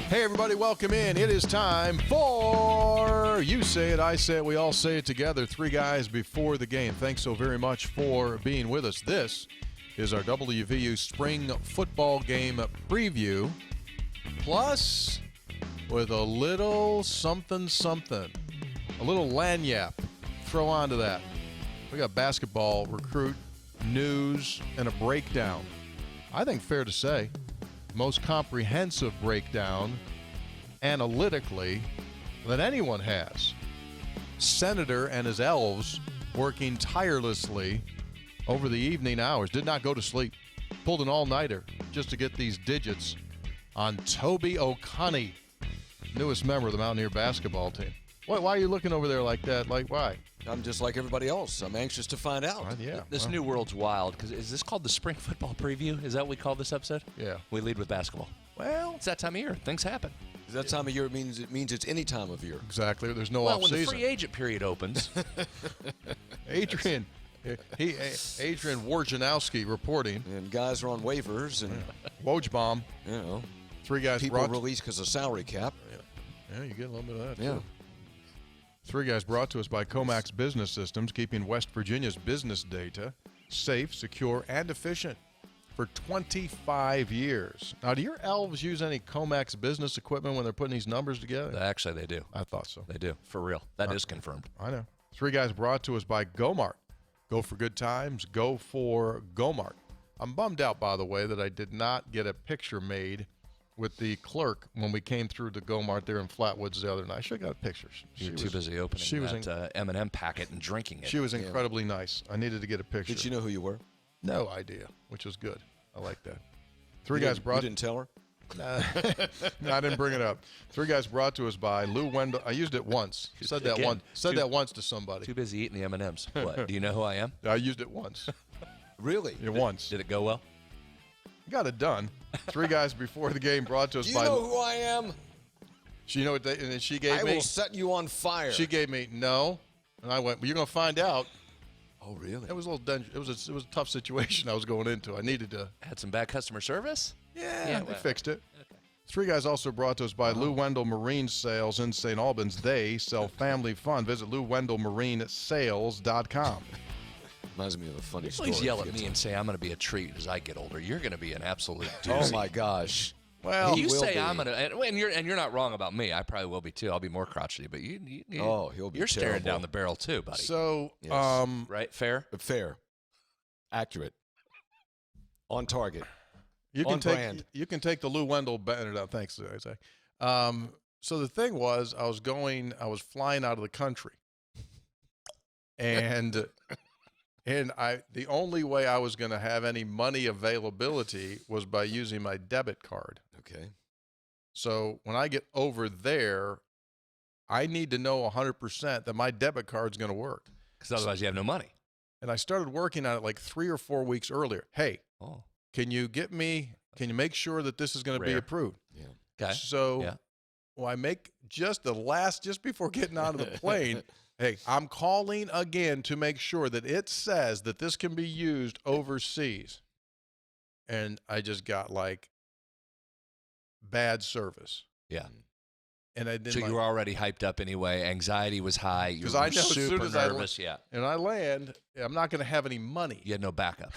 Hey, everybody, welcome in. It is time for You Say It, I Say It, we all say it together. Three guys before the game. Thanks so very much for being with us. This is our WVU spring football game preview, plus with a little something, a little lanyap. Throw onto that. We got basketball, recruit, news, and a breakdown. I think fair to say, most comprehensive breakdown analytically that anyone has. Senator and his elves working tirelessly over the evening hours. Did not go to sleep. Pulled an all-nighter just to get these digits on Toby Okani, newest member of the Mountaineer basketball team. Why are you looking over there like that? Like, why? I'm just like everybody else. I'm anxious to find out. Yeah. This new world's wild. Because is this called the spring football preview? Is that what we call this episode? Yeah. We lead with basketball. Well, it's that time of year. Things happen. Is that time of year means it's any time of year? Exactly. There's no Well, off when the season. free agent period opens. Adrian Wojnarowski reporting. And guys are on waivers and, Wojbomb. you know, Three guys people brought released because of salary cap. Yeah, you get a little bit of that, Yeah. too. Three guys brought to us by Comax Business Systems, keeping West Virginia's business data safe, secure, and efficient for 25 years. Now, do your elves use any Comax business equipment when they're putting these numbers together? Actually, they do. I thought so. They do. For real. That is confirmed. I know. Three guys brought to us by Gomart. Go for good times. Go for Gomart. I'm bummed out, by the way, that I did not get a picture made with the clerk when we came through the Gomart there in Flatwoods the other night. I should have got pictures. You were too busy opening that M&M packet and drinking it. She was incredibly nice. I needed to get a picture. Did she know who you were? No idea, which was good. I like that. You didn't tell her? No, I didn't bring it up. Three guys brought to us by Lou Wendell. I used it once. Said that once to somebody. Too busy eating the M&Ms. What? Do you know who I am? I used it once. Really? Once. Did it go well? Got it done. Three guys before the game brought to us Do by. you know who I am? You know what? And then she gave me. I will set you on fire. She gave me no, and I went. Well, you're gonna find out. Oh, really? It was a little dangerous. It was a tough situation I was going into. I needed to. Had some bad customer service? Yeah, they well, fixed it. Okay. Three guys also brought to us by Lou Wendell Marine Sales in St. Albans. They sell family fun. Visit LouWendellMarineSales.com. Reminds me of a funny You story. always yell at me and say I'm going to be a treat as I get older. You're going to be an absolute doozy. Oh, my gosh. Well, You will say be. I'm going to, and you're not wrong about me. I probably will be too. I'll be more crotchety, but he'll be you're staring terrible. down the barrel too, buddy. so Yes. Right? Fair? Fair. Accurate. On target. you on can brand. take the Lou Wendell banner down. Thanks, I say. So the thing was, I was flying out of the country, and the only way I was going to have any money availability was by using my debit card. Okay. So when I get over there, I need to know 100% that my debit card's going to work. Because otherwise you have no money. And I started working on it like 3 or 4 weeks earlier. Hey, Oh. can you make sure that this is going to be Rare. approved? Yeah. Okay. So Yeah. well, I make just before getting out of the plane, hey, I'm calling again to make sure that it says that this can be used overseas. And I just got like bad service. Yeah. And I didn't So you were already hyped up anyway. Anxiety was high. You 'Cause were I know as soon super as I nervous. Yeah. and I land, I'm not going to have any money. You had no backup.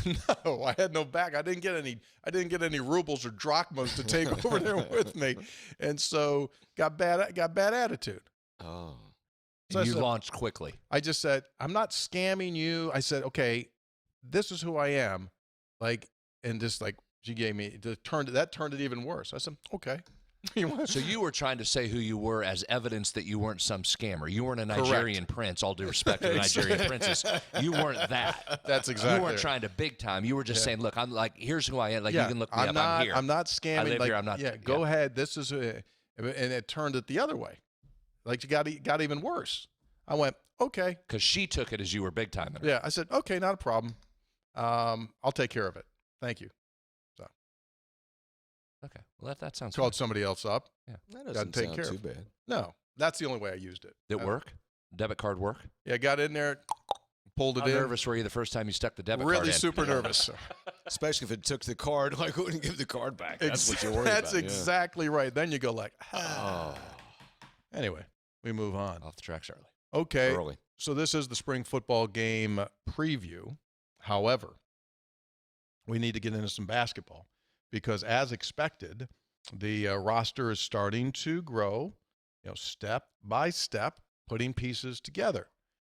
No, I had no back. I didn't get any rubles or drachmas to take over there with me. And so got bad attitude. Oh. So I You said- launched quickly. I just said, I'm not scamming you. I said, okay, this is who I am. Like, and just like she gave me that turned it even worse. I said, okay. So you were trying to say who you were as evidence that you weren't some scammer. You weren't a Nigerian prince, all due respect to the Nigerian princes. You weren't that. That's exactly. You weren't it. trying to big time. You were just saying, look, I'm like, here's who I am. Like, Yeah, you can look me up. not, I'm here. I'm not scamming. I live like, here. I'm not. Yeah, go ahead. This is, and it turned it the other way. Like, it got even worse. I went, okay. Because she took it as you were big time. Yeah, I said, okay, not a problem. I'll take care of it. Thank you. Okay. Well, that sounds Called fine. somebody else up. That Gotta doesn't take sound care too of bad. No, that's the only way I used it. Did it work? Debit card work? Yeah, got in there, pulled it How in. nervous were you the first time you stuck the debit card in? Really super nervous. Especially if it took the card, like wouldn't give the card back. That's what you're worried about. That's exactly right. Then you go like, Oh. Anyway, we move on. Off the tracks early. Okay. Early. So this is the spring football game preview. However, we need to get into some basketball because, as expected, the roster is starting to grow, step by step, putting pieces together.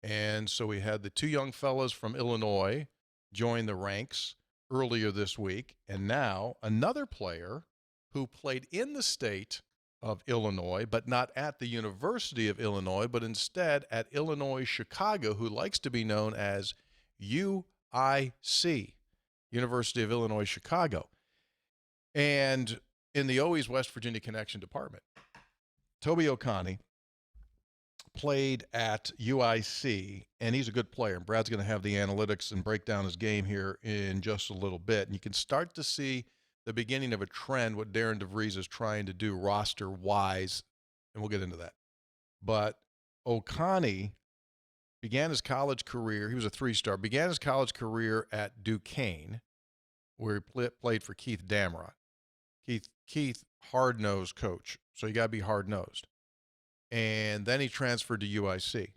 And so we had the two young fellas from Illinois join the ranks earlier this week, and now another player who played in the state of Illinois, but not at the University of Illinois, but instead at Illinois Chicago, who likes to be known as UIC, University of Illinois Chicago. And in the Always West Virginia Connection department, Toby Okani played at UIC, and he's a good player. And Brad's going to have the analytics and break down his game here in just a little bit. And you can start to see the beginning of a trend, what Darren DeVries is trying to do roster-wise, and we'll get into that. But Okani began his college career, he was a three-star, began his college career at Duquesne, where he played for Keith Damrot. Keith, hard-nosed coach, so you got to be hard-nosed. And then he transferred to UIC.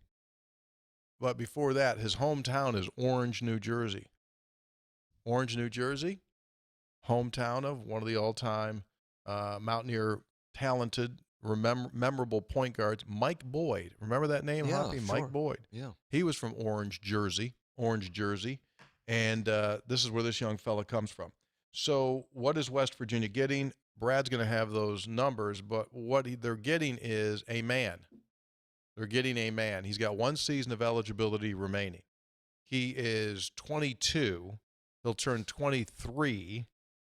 But before that, his hometown is Orange, New Jersey. Orange, New Jersey, hometown of one of the all-time Mountaineer talented, memorable point guards, Mike Boyd. Remember that name, Hoppy? Sure. Mike Boyd. Yeah. He was from Orange, Jersey. And this is where this young fella comes from. So what is West Virginia getting? Brad's going to have those numbers, but what they're getting is a man. They're getting a man. He's got one season of eligibility remaining. He is 22. He'll turn 23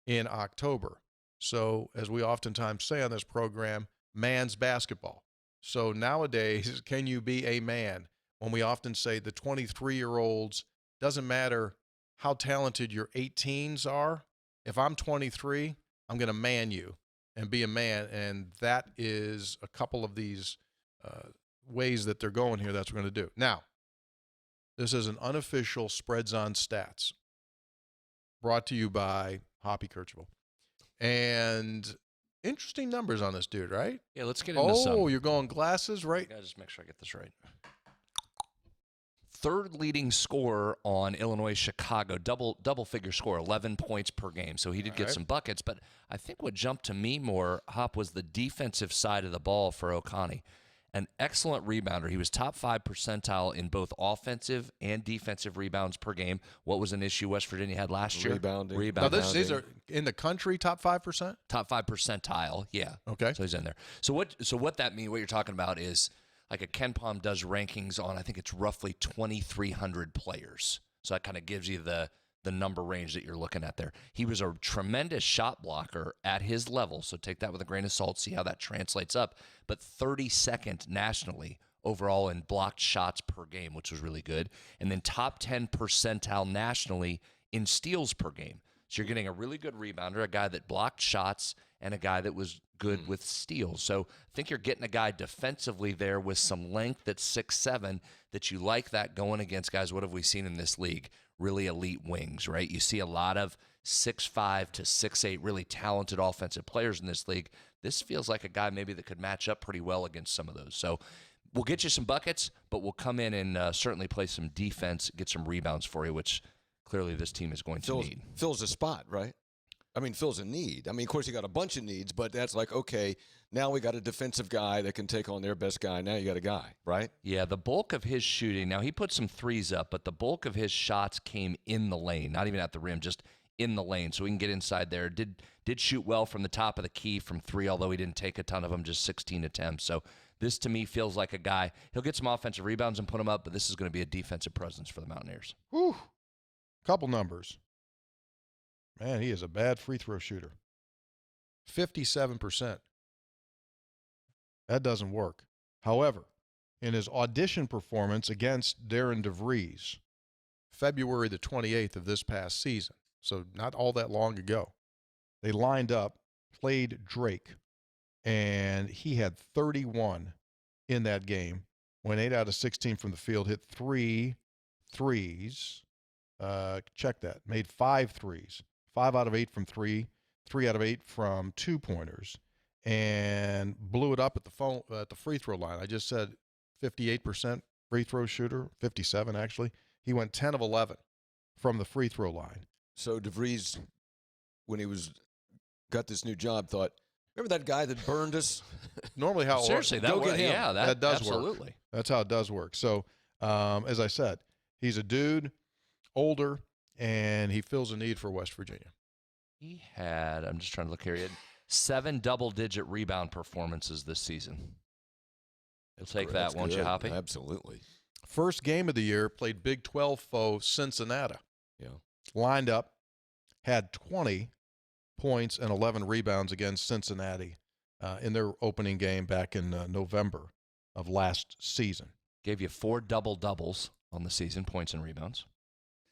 in October. So, as we oftentimes say on this program, man's basketball. So nowadays, can you be a man? When we often say the 23-year-olds, doesn't matter how talented your 18s are. If I'm 23, I'm going to man you and be a man. And that is a couple of these ways that they're going here. That's what we're going to do. Now, this is an unofficial Spreads on Stats brought to you by Hoppy Kirchville. And interesting numbers on this dude, right? Yeah, let's get into some. Oh, you're going glasses, right? I gotta just make sure I get this right. Third leading scorer on Illinois Chicago, double figure score, 11 points per game. So he did get some buckets, but I think what jumped to me more, Hop, was the defensive side of the ball for Okani. An excellent rebounder. He was top 5 percentile in both offensive and defensive rebounds per game. What was an issue West Virginia had last year? Rebounding. Now, these are in the country, top 5%? Top 5 percentile, yeah. Okay. So he's in there. So what that means, what you're talking about is, like a Ken Palm does rankings on, I think it's roughly 2,300 players. So that kind of gives you the number range that you're looking at there. He was a tremendous shot blocker at his level, so take that with a grain of salt, see how that translates up. But 32nd nationally overall in blocked shots per game, which was really good. And then top 10 percentile nationally in steals per game. So you're getting a really good rebounder, a guy that blocked shots, and a guy that was good with steals. So I think you're getting a guy defensively there with some length at 6'7", that you like that going against guys. What have we seen in this league? Really elite wings, right? You see a lot of 6'5" to 6'8", really talented offensive players in this league. This feels like a guy maybe that could match up pretty well against some of those. So we'll get you some buckets, but we'll come in and certainly play some defense, get some rebounds for you, which clearly this team is going to need. Fills a spot, right? I mean, fills a need. I mean, of course, you got a bunch of needs, but that's like, okay, now we got a defensive guy that can take on their best guy. Now you got a guy, right? Yeah, the bulk of his shooting, now he put some threes up, but the bulk of his shots came in the lane, not even at the rim, just in the lane. So we can get inside there. Did shoot well from the top of the key from three, although he didn't take a ton of them, just 16 attempts. So this, to me, feels like a guy. He'll get some offensive rebounds and put them up, but this is going to be a defensive presence for the Mountaineers. Whew. Couple numbers. Man, he is a bad free throw shooter. 57%. That doesn't work. However, in his audition performance against Darren DeVries, February the 28th of this past season, so not all that long ago, they lined up, played Drake, and he had 31 in that game, went 8 out of 16 from the field, hit 3 threes. Check that. Made 5 threes. 5 out of 8 from 3. 3 out of 8 from 2-pointers. And blew it up at the free throw line. I just said 58% free throw shooter, 57 actually. He went 10 of 11 from the free throw line. So DeVries, when he got this new job, thought, remember that guy that burned us? Normally how Seriously, that Go get him. yeah, that does absolutely. work. That's how it does work. So, as I said, he's a dude, older, and he fills a need for West Virginia. He had, I'm just trying to look here, he had 7 double-digit rebound performances this season. You'll take that, won't you, Hoppy? Absolutely. First game of the year, played Big 12 foe Cincinnati. Yeah. Lined up, had 20 points and 11 rebounds against Cincinnati in their opening game back in November of last season. Gave you 4 double-doubles on the season, points and rebounds.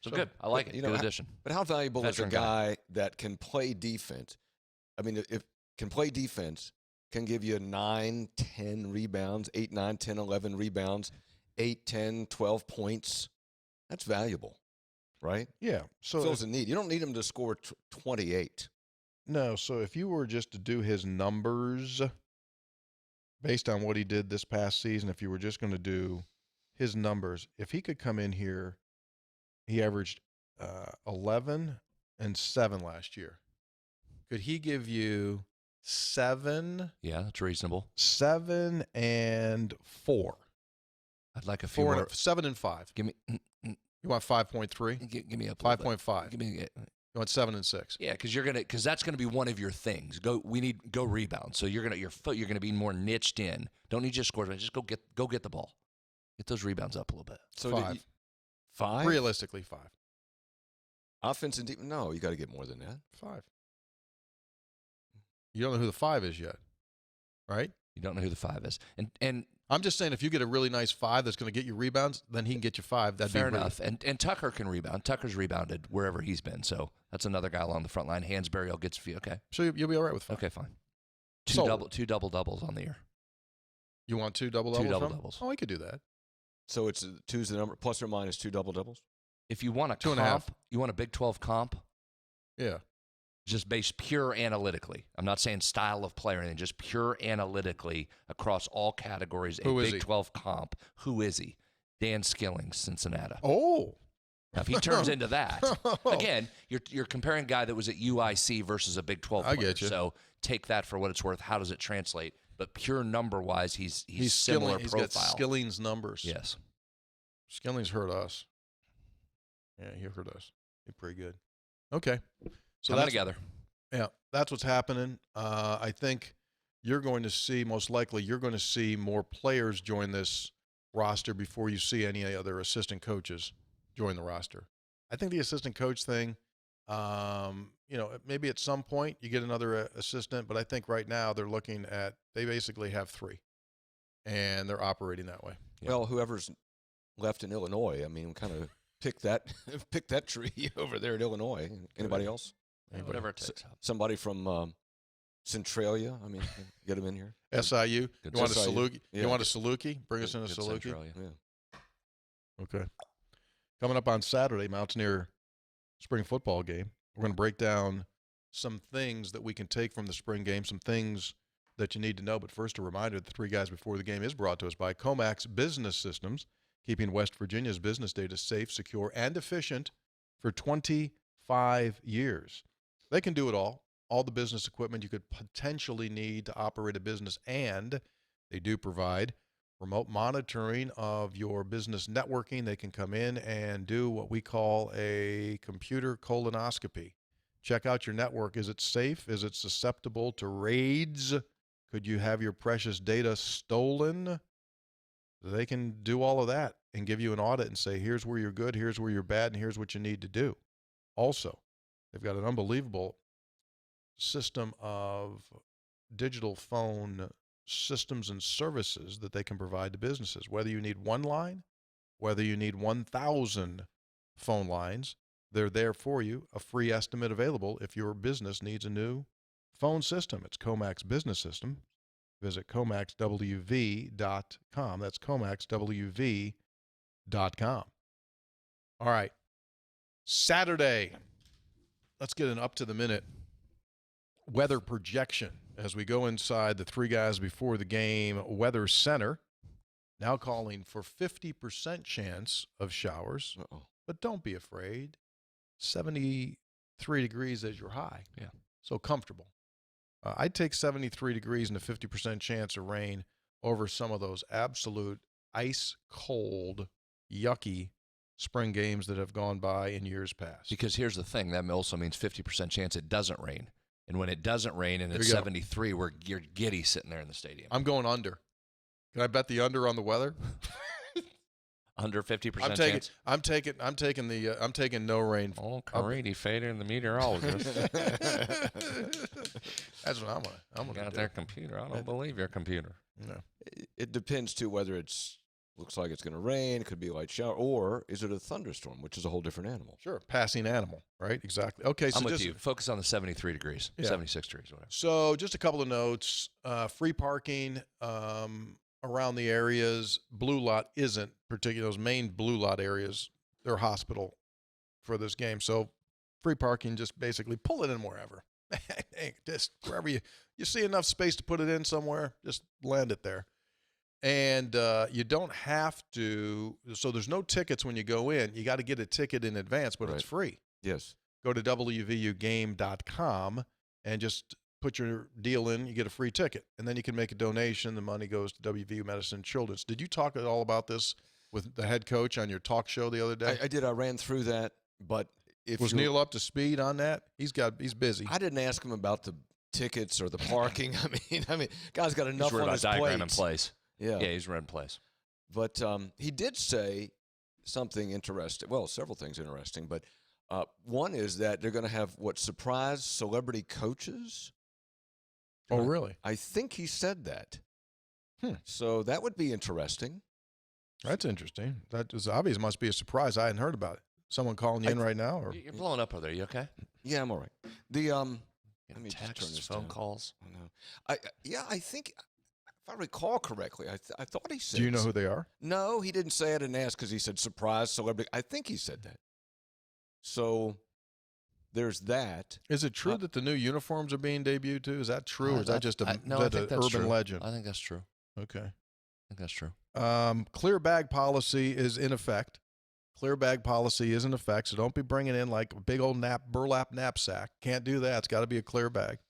So good. I like it. Good addition. But how valuable Veteran is a guy that can play defense? I mean, if can play defense, can give you 9, 10 rebounds, 8, 9, 10, 11 rebounds, 8, 10, 12 points. That's valuable, right? Yeah. So Fills a need. You don't need him to score 28. No, so if you were just to do his numbers based on what he did this past season, if you were just going to do his numbers, if he could come in here, he averaged 11 and 7 last year. Could he give you 7? Yeah, that's reasonable. 7 and 4. I'd like a few more. 7 and 5. Give me. You want 5.3? Give me a 5.5. Give me. You want 7 and 6? Yeah, because that's gonna be one of your things. We need rebound. So you're gonna be more niched in. Don't need just scores, just go get the ball. Get those rebounds up a little bit. So 5. 5? Realistically, 5. Offense and defense? No, you got to get more than that. 5. You don't know who the 5 is yet, right? You don't know who the 5 is, and I'm just saying, if you get a really nice 5 that's going to get you rebounds, then he can get you 5. That'd fair be enough. And Tucker can rebound. Tucker's rebounded wherever he's been, so that's another guy along the front line. Hansberry will get you. Okay. So you'll be all right with 5. Okay, fine. Sold. Two double doubles on the year. You want 2 double doubles? 2 double doubles. Oh, I could do that. So it's 2's the number, plus or minus 2 double doubles? If you want a 2.5. comp, you want a Big 12 comp, Yeah. just based pure analytically. I'm not saying style of play or anything, just pure analytically across all categories. Who a is Big he? 12 comp. Who is he? Dan Skillings, Cincinnati. Oh. Now, if he turns into that, again, you're comparing a guy that was at UIC versus a Big 12 player. I get you. So take that for what it's worth. How does it translate? But pure number-wise, he's similar He's profile. got Skilling's numbers. Yes. Skilling's hurt us. Yeah, he hurt us. He's pretty good. Okay. So Coming that's together. Yeah, that's what's happening. I think you're going to see, most likely, you're going to see more players join this roster before you see any other assistant coaches join the roster. I think the assistant coach thing, maybe at some point you get another assistant, but I think right now they're looking at, they basically have 3, and they're operating that way. Yeah. Well, whoever's left in Illinois, I mean, kind of pick that tree over there in Illinois. Anybody else? Anybody? Whatever it takes. Somebody from Centralia. I mean, get him in here. SIU. Good You want a SIU. Saluki? Yeah. You want a Saluki? Bring us in a Good Saluki. Central, yeah. Yeah. Okay. Coming up on Saturday, Mountaineer spring football game. We're going to break down some things that we can take from the spring game, some things that you need to know. But first, a reminder that the 3 Guys Before the Game is brought to us by Comax Business Systems, keeping West Virginia's business data safe, secure, and efficient for 25 years. They can do it all the business equipment you could potentially need to operate a business, and they do provide remote monitoring of your business networking. They can come in and do what we call a computer colonoscopy. Check out your network. Is it safe? Is it susceptible to raids? Could you have your precious data stolen? They can do all of that and give you an audit and say, here's where you're good, here's where you're bad, and here's what you need to do. Also, they've got an unbelievable system of digital phone systems and services that they can provide to businesses. Whether you need 1 line, whether you need 1,000 phone lines, they're there for you. A free estimate available if your business needs a new phone system. It's Comax Business System. Visit ComaxWV.com. That's ComaxWV.com. All right. Saturday. Let's get an up-to-the-minute weather projection as we go inside the three guys before the game weather center. Now calling for 50% chance of showers. But don't be afraid. 73 degrees as your high. Yeah. So comfortable. I'd take 73 degrees and a 50% chance of rain over some of those absolute ice-cold, yucky spring games that have gone by in years past. Because here's the thing. That also means 50% chance it doesn't rain. And when it doesn't rain and it's There you go. 73, you're giddy sitting there in the stadium. I'm going under. Can I bet the under on the weather? Under 50% chance? I'm taking no rain. Oh, Caridi fading the meteorologist. That's what I'm gonna Got do. their computer. I don't believe your computer. No. It depends, too, whether looks like it's going to rain, it could be a light shower, or is it a thunderstorm, which is a whole different animal. Sure, passing animal, right? Exactly. Okay, so I'm with you. Focus on the 73 degrees, 76 degrees, whatever. So just a couple of notes. Free parking around the areas. Blue lot isn't particular. Those main blue lot areas, they're hospital for this game. So free parking, just basically pull it in wherever. Just wherever you see enough space to put it in somewhere, just land it there. And you don't have to, so there's no tickets when you go in. You got to get a ticket in advance, but it's free. Yes. Go to WVUgame.com and just put your deal in. You get a free ticket. And then you can make a donation. The money goes to WVU Medicine Children's. Did you talk at all about this with the head coach on your talk show the other day? I did. I ran through that, but Was Neil up to speed on that? He's busy. I didn't ask him about the tickets or the parking. I mean, guy's got enough on his diagram plate. in place. Yeah, he's in place. But he did say something interesting. Well, several things interesting. But one is that they're going to have surprise celebrity coaches. Oh, really? I think he said that. So that would be interesting. That's interesting. That is obvious. Must be a surprise. I hadn't heard about it. Someone calling you in right now? Or? You're blowing up over there. You okay? Yeah, I'm all right. Let me texts, just turn this phone down. calls. I know. I think, if I recall correctly, I thought he said. Do you know who they are? No, he didn't say. I didn't ask because he said surprise celebrity. I think he said that. So there's that. Is it true that the new uniforms are being debuted too? Is that true, or is that just an no, I think that's urban true. legend? I think that's true. Okay. I think that's true. Clear bag policy is in effect. Clear bag policy is in effect, so don't be bringing in like a big old burlap knapsack. Can't do that. It's got to be a clear bag.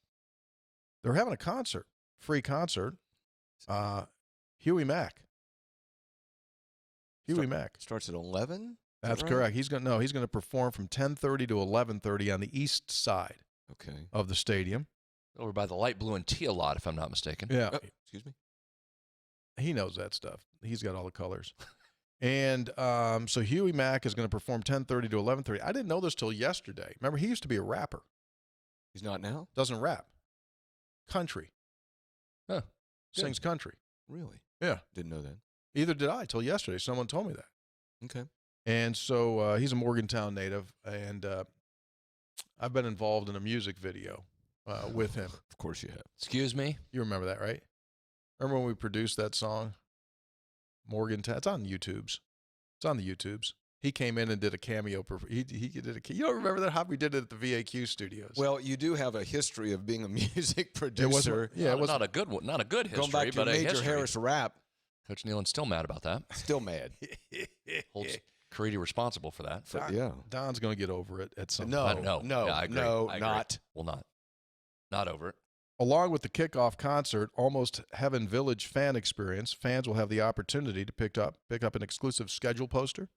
They're having a concert, free concert. Huey Mack. Mack Starts at 11? That's right? correct. He's going to perform from 10:30 to 11:30 on the east side of the stadium. Over by the light blue and teal lot, if I'm not mistaken. Yeah. Excuse me? He knows that stuff. He's got all the colors. And so Huey Mack is going to perform 10:30 to 11:30. I didn't know this till yesterday. Remember, he used to be a rapper. He's not now? Doesn't rap. Country. Huh. Sings country. Really? Yeah. Didn't know that. Either did I till yesterday. Someone told me that. Okay. And so he's a Morgantown native, and I've been involved in a music video with him. Of course you have. Excuse me? You remember that, right? Remember when we produced that song? Morgantown. It's on YouTube's. It's on the YouTube's. He came in and did a cameo. He did a. You don't remember that? How we did it at the VAQ studios? Well, you do have a history of being a music producer. It was not a good one. Not a good history, going back to but a Major history. Harris rap. Coach Nealon's still mad about that. Still mad. Holds Caridi responsible for that. Don's going to get over it at some No, point. No, I agree. no, I agree. not. Well, not over it. Along with the kickoff concert, Almost Heaven Village fan experience, fans will have the opportunity to pick up an exclusive schedule poster.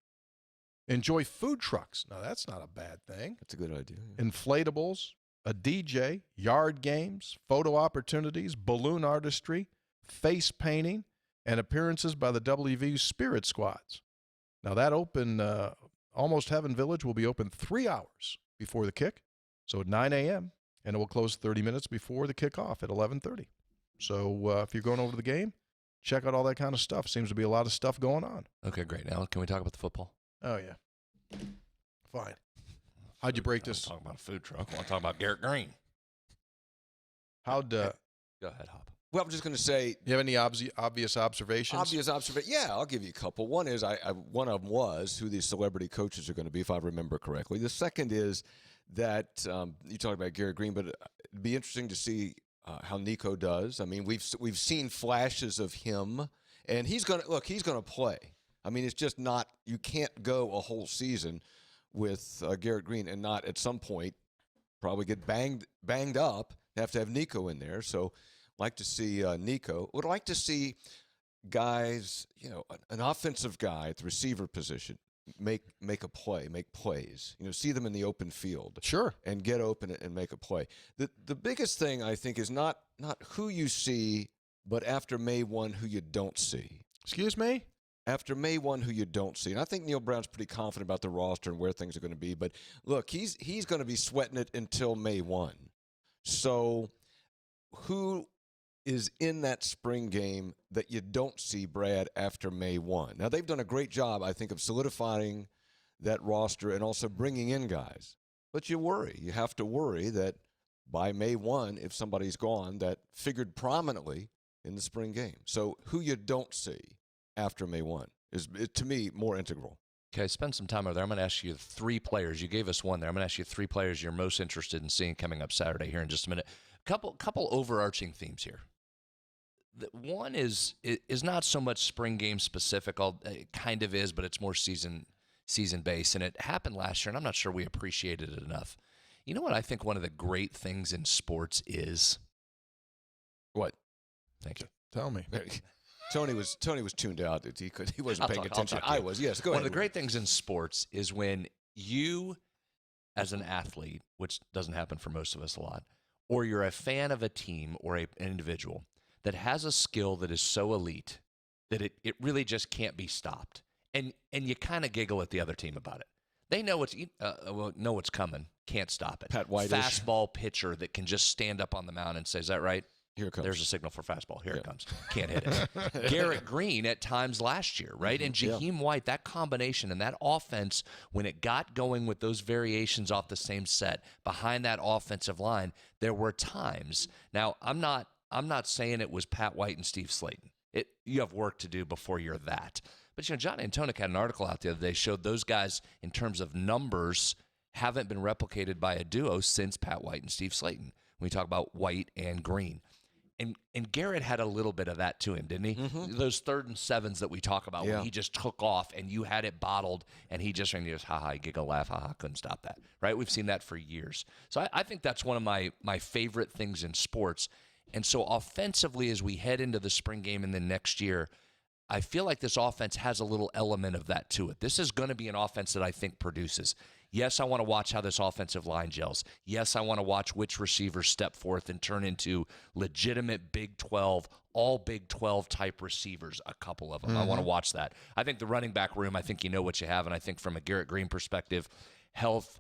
Enjoy food trucks. Now, that's not a bad thing. That's a good idea. Inflatables, a DJ, yard games, photo opportunities, balloon artistry, face painting, and appearances by the WVU Spirit Squads. Now, that Almost Heaven Village will be open 3 hours before the kick, so at 9 a.m., and it will close 30 minutes before the kickoff at 11:30. So if you're going over to the game, check out all that kind of stuff. Seems to be a lot of stuff going on. Okay, great. Now, can we talk about the football? Oh, yeah. Fine. How'd you break this? I want to talk about a food truck. I want to talk about Garrett Green. How'd Go ahead, Hop. Well, I'm just going to say. You have any obvious observations? Obvious observation. Yeah, I'll give you a couple. One is one of them was who these celebrity coaches are going to be, if I remember correctly. The second is that you talked about Garrett Green, but it'd be interesting to see how Nico does. I mean, we've seen flashes of him, and he's going to play. I mean, it's just not, you can't go a whole season with Garrett Green and not at some point probably get banged up. Have to have Nico in there. So like to see Nico. Would like to see guys, an offensive guy at the receiver position make a play, make plays. See them in the open field. Sure. And get open and make a play. The biggest thing I think is not who you see, but after May 1 who you don't see. Excuse me? After May 1 who you don't see. And I think Neil Brown's pretty confident about the roster and where things are going to be. But look, he's going to be sweating it until May 1. So who is in that spring game that you don't see, Brad, after May 1? Now, they've done a great job, I think, of solidifying that roster and also bringing in guys. But you worry. You have to worry that by May 1, if somebody's gone, that figured prominently in the spring game. So who you don't see after May 1 is, to me, more integral. Okay, spend some time over there. I'm going to ask you 3 players. You gave us one there. I'm going to ask you 3 players you're most interested in seeing coming up Saturday here in just a minute. Couple overarching themes here. One is not so much spring game specific. It kind of is, but it's more season based. And it happened last year, and I'm not sure we appreciated it enough. You know what I think one of the great things in sports is? What? Thank you. Tell me. Tony was tuned out. He wasn't paying attention. I was. Yes, go ahead. One of the great things in sports is when you, as an athlete, which doesn't happen for most of us a lot, or you're a fan of a team or an individual that has a skill that is so elite that it really just can't be stopped, and you kind of giggle at the other team about it. They know what's coming, can't stop it. Pat White, fastball pitcher that can just stand up on the mound and say, "Is that right?" Here it comes. There's a signal for fastball. Here it comes. Can't hit it. Garrett Green at times last year, right? And Jaheim White, that combination and that offense, when it got going with those variations off the same set behind that offensive line, there were times. Now, I'm not saying it was Pat White and Steve Slayton. You have work to do before you're that. But, John Antonik had an article out the other day, showed those guys in terms of numbers haven't been replicated by a duo since Pat White and Steve Slayton. When we talk about White and Green. And Garrett had a little bit of that to him, didn't he? Mm-hmm. Those 3rd and 7s that we talk about when he just took off and you had it bottled and he just ha-ha, giggle, laugh, ha-ha, couldn't stop that, right? We've seen that for years. So I think that's one of my favorite things in sports. And so offensively, as we head into the spring game and then next year, I feel like this offense has a little element of that to it. This is going to be an offense that I think produces. Yes, I want to watch how this offensive line gels. Yes, I want to watch which receivers step forth and turn into legitimate Big 12, all Big 12 type receivers, a couple of them. I want to watch that. I think the running back room, I think you know what you have, and I think from a Garrett Green perspective, health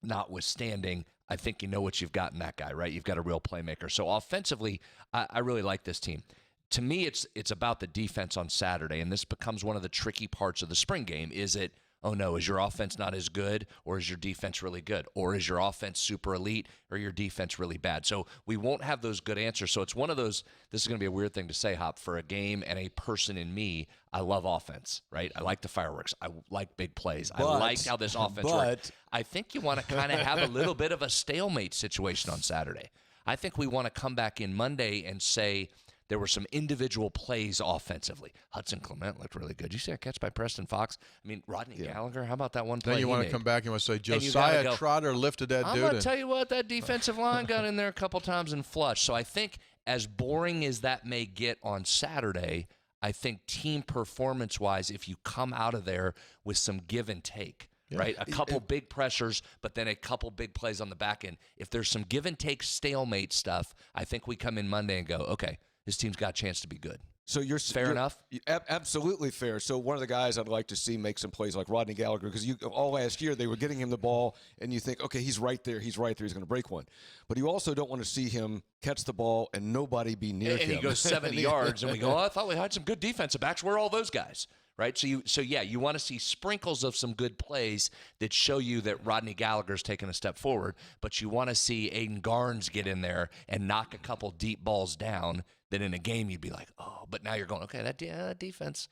notwithstanding, I think you know what you've got in that guy, right? You've got a real playmaker. So offensively, I really like this team. To me, it's about the defense on Saturday, and this becomes one of the tricky parts of the spring game. Is it, oh no, is your offense not as good, or is your defense really good? Or is your offense super elite, or your defense really bad? So we won't have those good answers. So it's one of those, this is going to be a weird thing to say, Hop, for a game and a person in me, I love offense, right? I like the fireworks. I like big plays. I like how this offense works. I think you want to kind of have a little bit of a stalemate situation on Saturday. I think we want to come back in Monday and say, there were some individual plays offensively. Hudson Clement looked really good. You see a catch by Preston Fox? I mean, Rodney Gallagher, how about that one play? Then you want to come back and want to say, Josiah Trotter lifted that dude. I'm going to tell you what, that defensive line got in there a couple times and flushed. So I think as boring as that may get on Saturday, I think team performance-wise, if you come out of there with some give and take, right? A couple big pressures, but then a couple big plays on the back end. If there's some give and take stalemate stuff, I think we come in Monday and go, okay, this team's got a chance to be good. So you're fair enough? Absolutely fair. So one of the guys I'd like to see make some plays like Rodney Gallagher, because all last year they were getting him the ball, and you think, okay, he's right there, he's going to break one. But you also don't want to see him catch the ball and nobody be near him. And he goes 70 yards, and we go, I thought we had some good defensive backs. Where are all those guys? right? So you want to see sprinkles of some good plays that show you that Rodney Gallagher's taken a step forward, but you want to see Aiden Garnes get in there and knock a couple deep balls down that in a game you'd be like, oh, but now you're going, okay, that defense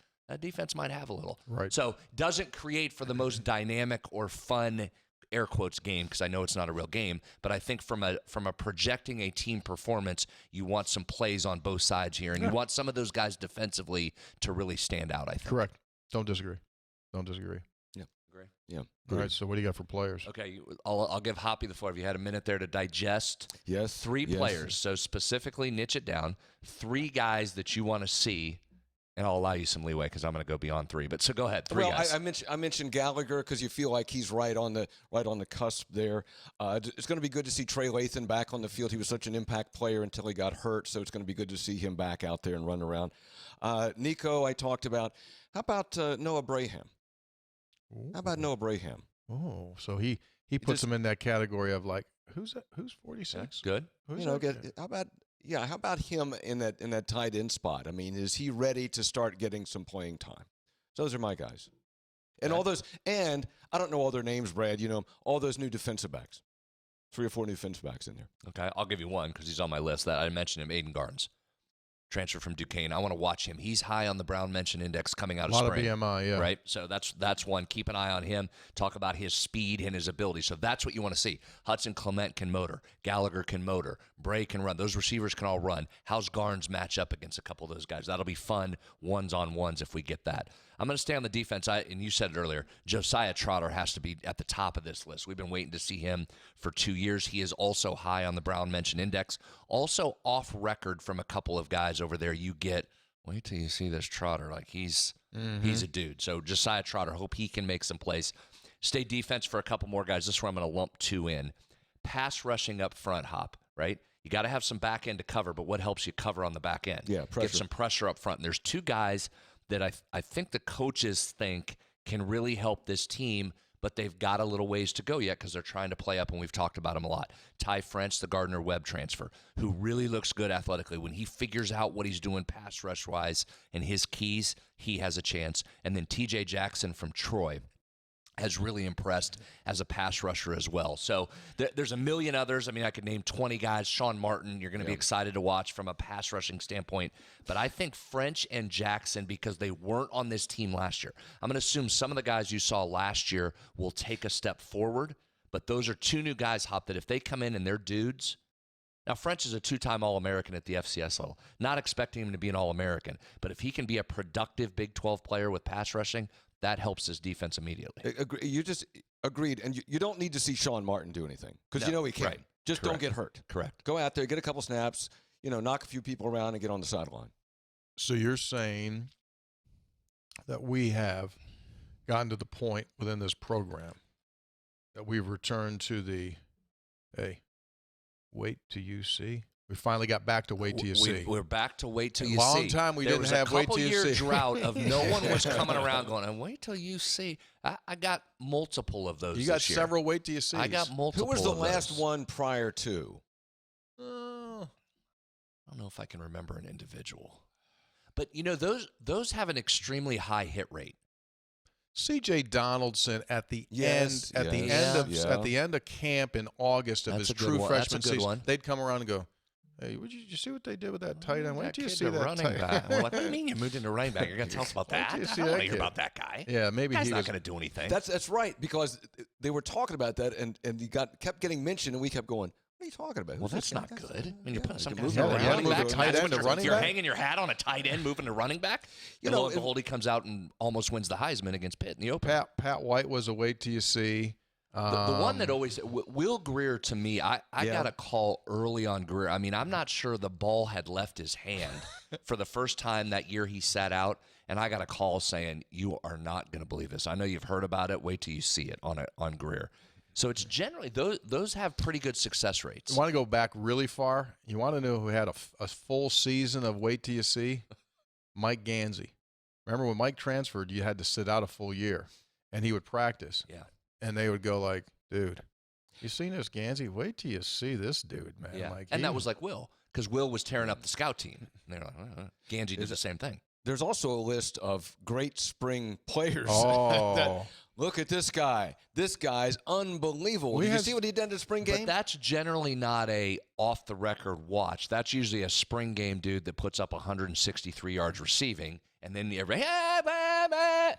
might have a little. Right. So doesn't create for the most dynamic or fun air quotes game, because I know it's not a real game, but I think from a projecting a team performance, you want some plays on both sides here, and you want some of those guys defensively to really stand out, I think. Correct. Don't disagree. Yeah. Agree. Yeah. All right, so what do you got for players? Okay, I'll give Hoppy the floor. If you had a minute there to digest Yes. 3 Yes. players, so specifically niche it down, 3 guys that you want to see, and I'll allow you some leeway because I'm going to go beyond 3. But so go ahead, 3 guys. I mentioned Gallagher because you feel like he's right on the cusp there. It's going to be good to see Trey Lathan back on the field. He was such an impact player until he got hurt, so it's going to be good to see him back out there and run around. Nico, I talked about. How about Noah Braham? How about Noah Braham? Oh, so he puts him in that category of like, who's 46? Good. Who's How about him in that tight end spot? I mean, is he ready to start getting some playing time? So those are my guys. And all those, and I don't know all their names, Brad, all those new defensive backs. 3 or 4 new defensive backs in there. Okay, I'll give you one because he's on my list. That I mentioned him, Aiden Garnes. Transfer from Duquesne. I want to watch him. He's high on the Brown Mention Index coming out of spring. A lot of BMI, yeah. Right? So that's one. Keep an eye on him. Talk about his speed and his ability. So that's what you want to see. Hudson Clement can motor. Gallagher can motor. Bray can run. Those receivers can all run. How's Garnes match up against a couple of those guys? That'll be fun ones-on-ones if we get that. I'm going to stay on the defense. And you said it earlier, Josiah Trotter has to be at the top of this list. We've been waiting to see him for 2 years. He is also high on the Brown Mention Index. Also off record from a couple of guys over there. You get, wait till you see this Trotter. Like he's a dude. So Josiah Trotter, hope he can make some plays. Stay defense for a couple more guys. This is where I'm going to lump 2 in. Pass rushing up front, Hop, right? You got to have some back end to cover, but what helps you cover on the back end? Yeah, pressure. Get some pressure up front. And there's 2 guys that I think the coaches think can really help this team, but they've got a little ways to go yet because they're trying to play up, and we've talked about him a lot. Ty French, the Gardner-Webb transfer, who really looks good athletically. When he figures out what he's doing pass rush-wise and his keys, he has a chance. And then TJ Jackson from Troy has really impressed as a pass rusher as well. So there's a million others. I mean, I could name 20 guys. Sean Martin, you're going to be excited to watch from a pass rushing standpoint. But I think French and Jackson, because they weren't on this team last year, I'm going to assume some of the guys you saw last year will take a step forward. But those are 2 new guys, Hop, that if they come in and they're dudes. Now, French is a 2-time All-American at the FCS level. Not expecting him to be an All-American. But if he can be a productive Big 12 player with pass rushing, that helps his defense immediately. You just agreed, and you don't need to see Sean Martin do anything because he can. Right. Just Correct. don't get hurt. Correct. Go out there, get a couple snaps, knock a few people around and get on the sideline. So you're saying that we have gotten to the point within this program that we've returned to the, hey, wait till you see. We finally got back to wait till you see. We're back to wait till you see. A see. long time we didn't have wait till you see. There was a couple-year drought of no one was coming around going, and wait till you see. I got multiple of those. You got this year. several wait till you see. I got multiple. Who was the of last those. one prior to? I don't know if I can remember an individual, but those have an extremely high hit rate. C.J. Donaldson at the end of camp in August of his true freshman season, they'd come around and go, "Hey, did you see what they did with that tight end? Wait till you see that running back." What do you mean you moved into running back? You're going to tell us about that? I don't want to hear about that guy. Yeah, maybe he's not going to do anything. That's right, because they were talking about that, and he kept getting mentioned, and we kept going, "What are you talking about?" Well, that's not good. I mean, you're putting some guys running back. Tight end to running back. You're hanging your hat on a tight end, moving to running back. And lo and behold, he comes out and almost wins the Heisman against Pitt in the open. Pat White was a wait till you see. The one that always Will Greer, to me, I got a call early on Greer. I mean, I'm not sure the ball had left his hand for the first time that year he sat out, and I got a call saying, "You are not going to believe this. I know you've heard about it. Wait till you see it on Greer." So it's generally those have pretty good success rates. You want to go back really far? You want to know who had a full season of wait till you see? Mike Gansey. Remember when Mike transferred, you had to sit out a full year, and he would practice. Yeah. And they would go like, "Dude, you seen this Gansey? Wait till you see this dude, man." Yeah. Like, and that was like Will, because Will was tearing up the scout team. And they're like, Gansey did the same thing. There's also a list of great spring players. Oh. Look at this guy. This guy's unbelievable. Did you see what he did in the spring game? But that's generally not a off-the-record watch. That's usually a spring game dude that puts up 163 yards receiving, and then everybody,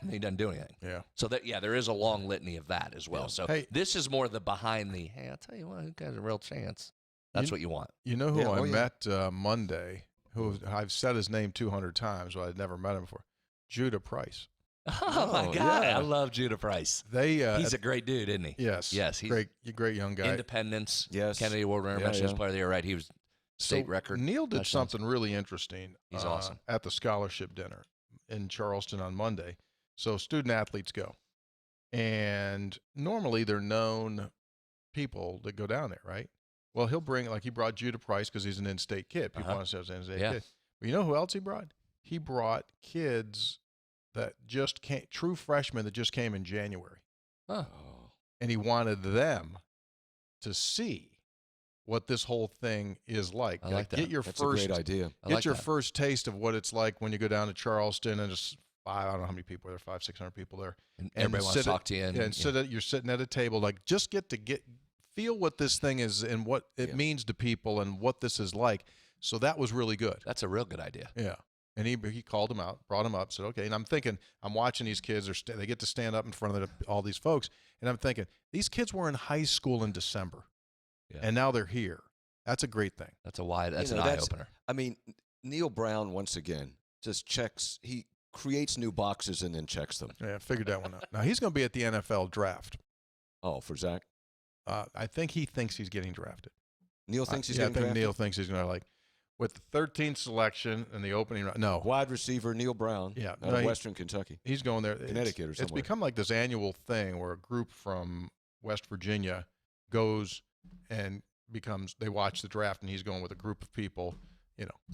and he doesn't do anything. Yeah. So there is a long litany of that as well. Yeah. So Hey, this is more the behind the, hey, I'll tell you what, who got a real chance? That's what you want. You know who I met Monday, who I've said his name 200 times, but I'd never met him before? Judah Price. Oh, my God. I love Judah Price. He's a great dude, isn't he? Yes. Yes. He's great young guy. Independence. Yes. Kennedy Award winner, mentions player of the year, right? He was state record. Neil did something really interesting. He's awesome. At the scholarship dinner in Charleston on Monday. So student athletes go. And normally they're known people that go down there, right? Well, he'll bring, like he brought Judah Price because he's an in-state kid. People want to say he's an in-state kid. But you know who else he brought? He brought kids that just came, true freshmen that just came in January. Huh. And he wanted them to see what this whole thing is like. I like that. Get your That's first a great idea. Get your first taste of what it's like when you go down to Charleston and just I don't know how many people there, 500-600 people there, and everybody wants to talk to you. You're sitting at a table, like just feel what this thing is and what it means to people and what this is like. So that was really good. That's a real good idea. Yeah. And he called him out, brought him up, said, okay. And I'm thinking, I'm watching these kids, they get to stand up in front of all these folks. And I'm thinking, these kids were in high school in December. Yeah. And now they're here. That's a great thing. That's an eye-opener. I mean, Neil Brown, once again, just checks. He creates new boxes and then checks them. Yeah, figured that one out. Now, he's going to be at the NFL draft. Oh, for Zach? I think he thinks he's getting drafted. Neil thinks he's getting drafted? I think Neil thinks he's going to, with the 13th selection in the opening round. No. Wide receiver Neil Brown out of Western Kentucky. He's going there. Connecticut or somewhere. It's become like this annual thing where a group from West Virginia goes and they watch the draft, and he's going with a group of people,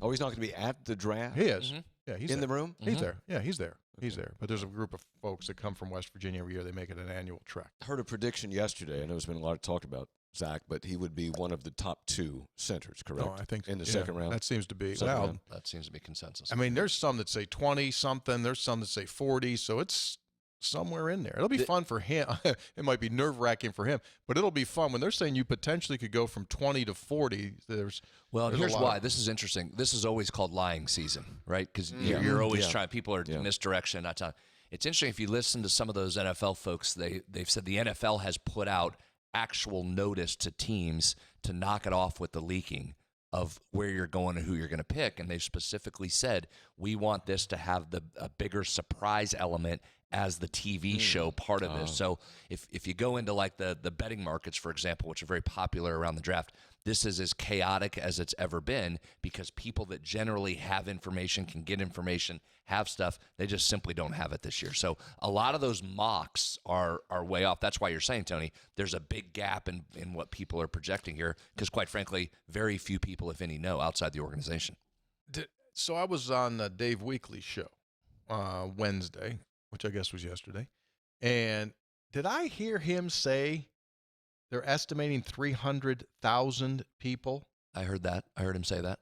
Oh, he's not going to be at the draft? He is. Mm-hmm. Yeah, he's in there. the room? He's there. Yeah, he's there. Okay. He's there. But there's a group of folks that come from West Virginia every year. They make it an annual trek. I heard a prediction yesterday. I know there's been a lot of talk about Zach, but he would be one of the top 2 centers, correct? No, I think in the second round. That seems to be. That seems to be consensus. I mean, there's some that say 20-something. There's some that say 40. So it's somewhere in there. It'll be fun for him. It might be nerve-wracking for him, but it'll be fun. When they're saying you potentially could go from 20 to 40, here's why. This is interesting. This is always called lying season, right? Because you're always trying. People are misdirection. Not time. It's interesting if you listen to some of those NFL folks. They've said the NFL has put out actual notice to teams to knock it off with the leaking of where you're going and who you're going to pick. And they've specifically said, we want this to have a bigger surprise element as the TV show part of this. So if you go into like the betting markets, for example, which are very popular around the draft, this is as chaotic as it's ever been because people that generally have information, can get information, have stuff, they just simply don't have it this year. So a lot of those mocks are way off. That's why you're saying, Tony, there's a big gap in what people are projecting here because, quite frankly, very few people, if any, know outside the organization. So I was on Dave Weekly's show Wednesday, which I guess was yesterday, and did I hear him say they're estimating 300,000 people? I heard that. I heard him say that.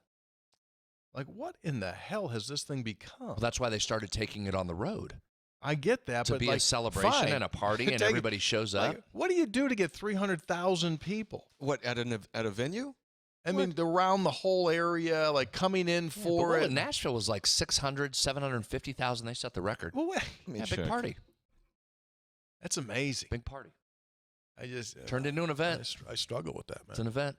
Like, what in the hell has this thing become? Well, that's why they started taking it on the road. I get that, to but be a celebration and a party, and everybody shows up. What do you do to get 300,000 people? What, at a venue? I mean, around the whole area, like coming in for it. Nashville was like 600, 750,000. They set the record. Well, big party. That's amazing. Big party. I just turned into an event. I struggle with that, man. It's an event.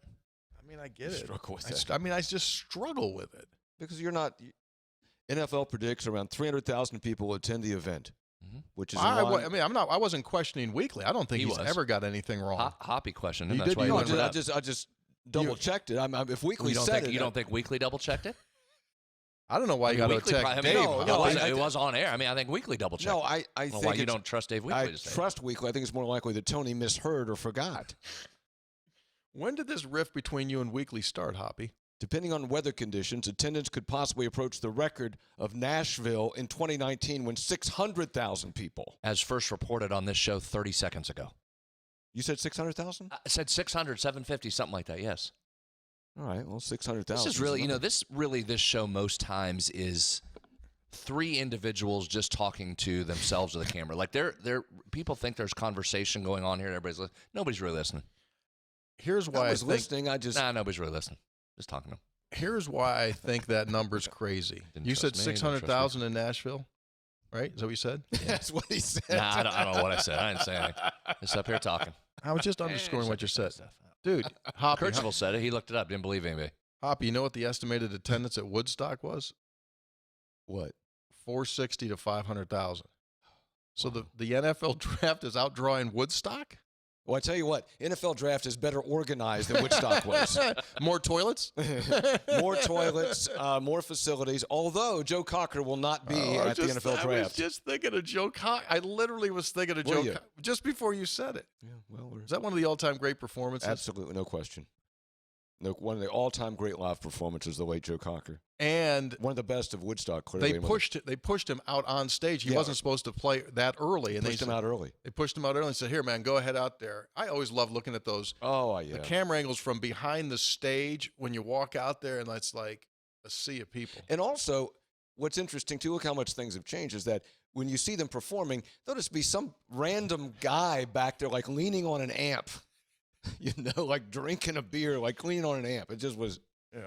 I mean, I get it. Struggle with that. I just struggle with it because you're not. NFL predicts around 300,000 people will attend the event, which is. I wasn't questioning Weekly. I don't think he's ever got anything wrong. Hoppy question. That's why I just double checked it. If Weekly said it, you don't think Weekly double checked it? I don't know why you got to attack Dave. It was on air. I mean, I think Weekly double checked. No, I think why you don't trust Dave Weekly. I trust Weekly. I think it's more likely that Tony misheard or forgot. When did this rift between you and Weekly start, Hoppy? Depending on weather conditions, attendance could possibly approach the record of Nashville in 2019 when 600,000 people. As first reported on this show 30 seconds ago. You said 600,000? I said 600, 750, something like that, yes. All right, well, 600,000. This is really, this show most times is three individuals just talking to themselves or the camera. Like people think there's conversation going on here. Nobody's really listening. Here's why I was listening. Nobody's really listening. Just talking to them. Here's why I think that number's crazy. You said 600,000 in Nashville, right? Is that what you said? Yeah. That's what he said. Nah, I don't know what I said. I didn't say anything. Just up here talking. I was just underscoring what you said. Dude, Hoppy. Kirchhoff said it. He looked it up. Didn't believe anybody. Hoppy, you know what the estimated attendance at Woodstock was? What? 460 to 500,000. So the NFL draft is outdrawing Woodstock? Well, I tell you what, NFL draft is better organized than Woodstock was. More toilets? More toilets, more facilities, although Joe Cocker will not be at the NFL draft. I was just thinking of Joe Cocker. I literally was thinking of Joe Cocker just before you said it. Yeah, well, is that one of the all-time great performances? Absolutely, no question. No, one of the all-time great live performances, the late Joe Cocker. And one of the best of Woodstock, clearly. They pushed him out on stage. He wasn't supposed to play that early. They pushed him out early. They pushed him out early and said, here, man, go ahead out there. I always love looking at those. Oh, yeah. The camera angles from behind the stage when you walk out there, and it's like a sea of people. And also, what's interesting, too, look how much things have changed, is that when you see them performing, there'll just be some random guy back there, like, leaning on an amp. You know, like drinking a beer, like leaning on an amp. It just was, yeah.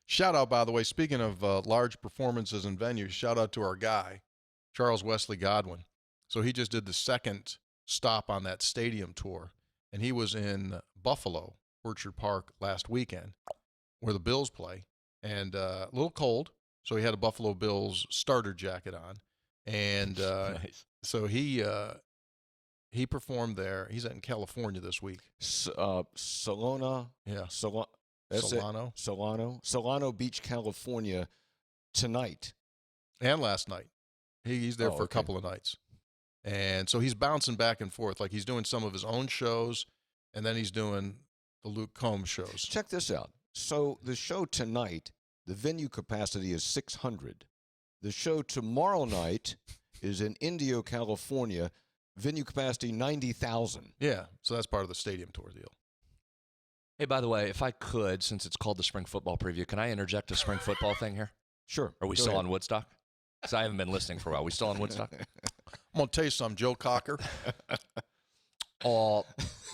Shout out, by the way, speaking of large performances and venues, shout out to our guy, Charles Wesley Godwin. So he just did the second stop on that stadium tour, and he was in Buffalo, Orchard Park, last weekend, where the Bills play, and a little cold, so he had a Buffalo Bills starter jacket on, and nice. So he performed there. He's in California this week. Solano. Yeah. Solano Beach, California, tonight. And last night. He's there for a couple of nights. And so he's bouncing back and forth. Like he's doing some of his own shows, and then he's doing the Luke Combs shows. Check this out. So the show tonight, the venue capacity is 600. The show tomorrow night is in Indio, California. Venue capacity 90,000. Yeah, so that's part of the stadium tour deal. Hey, by the way, if I could, since it's called the spring football preview, can I interject a spring football thing here? Sure. Are we still on Woodstock? Because I haven't been listening for a while. We still on Woodstock? I'm going to tell you something, Joe Cocker.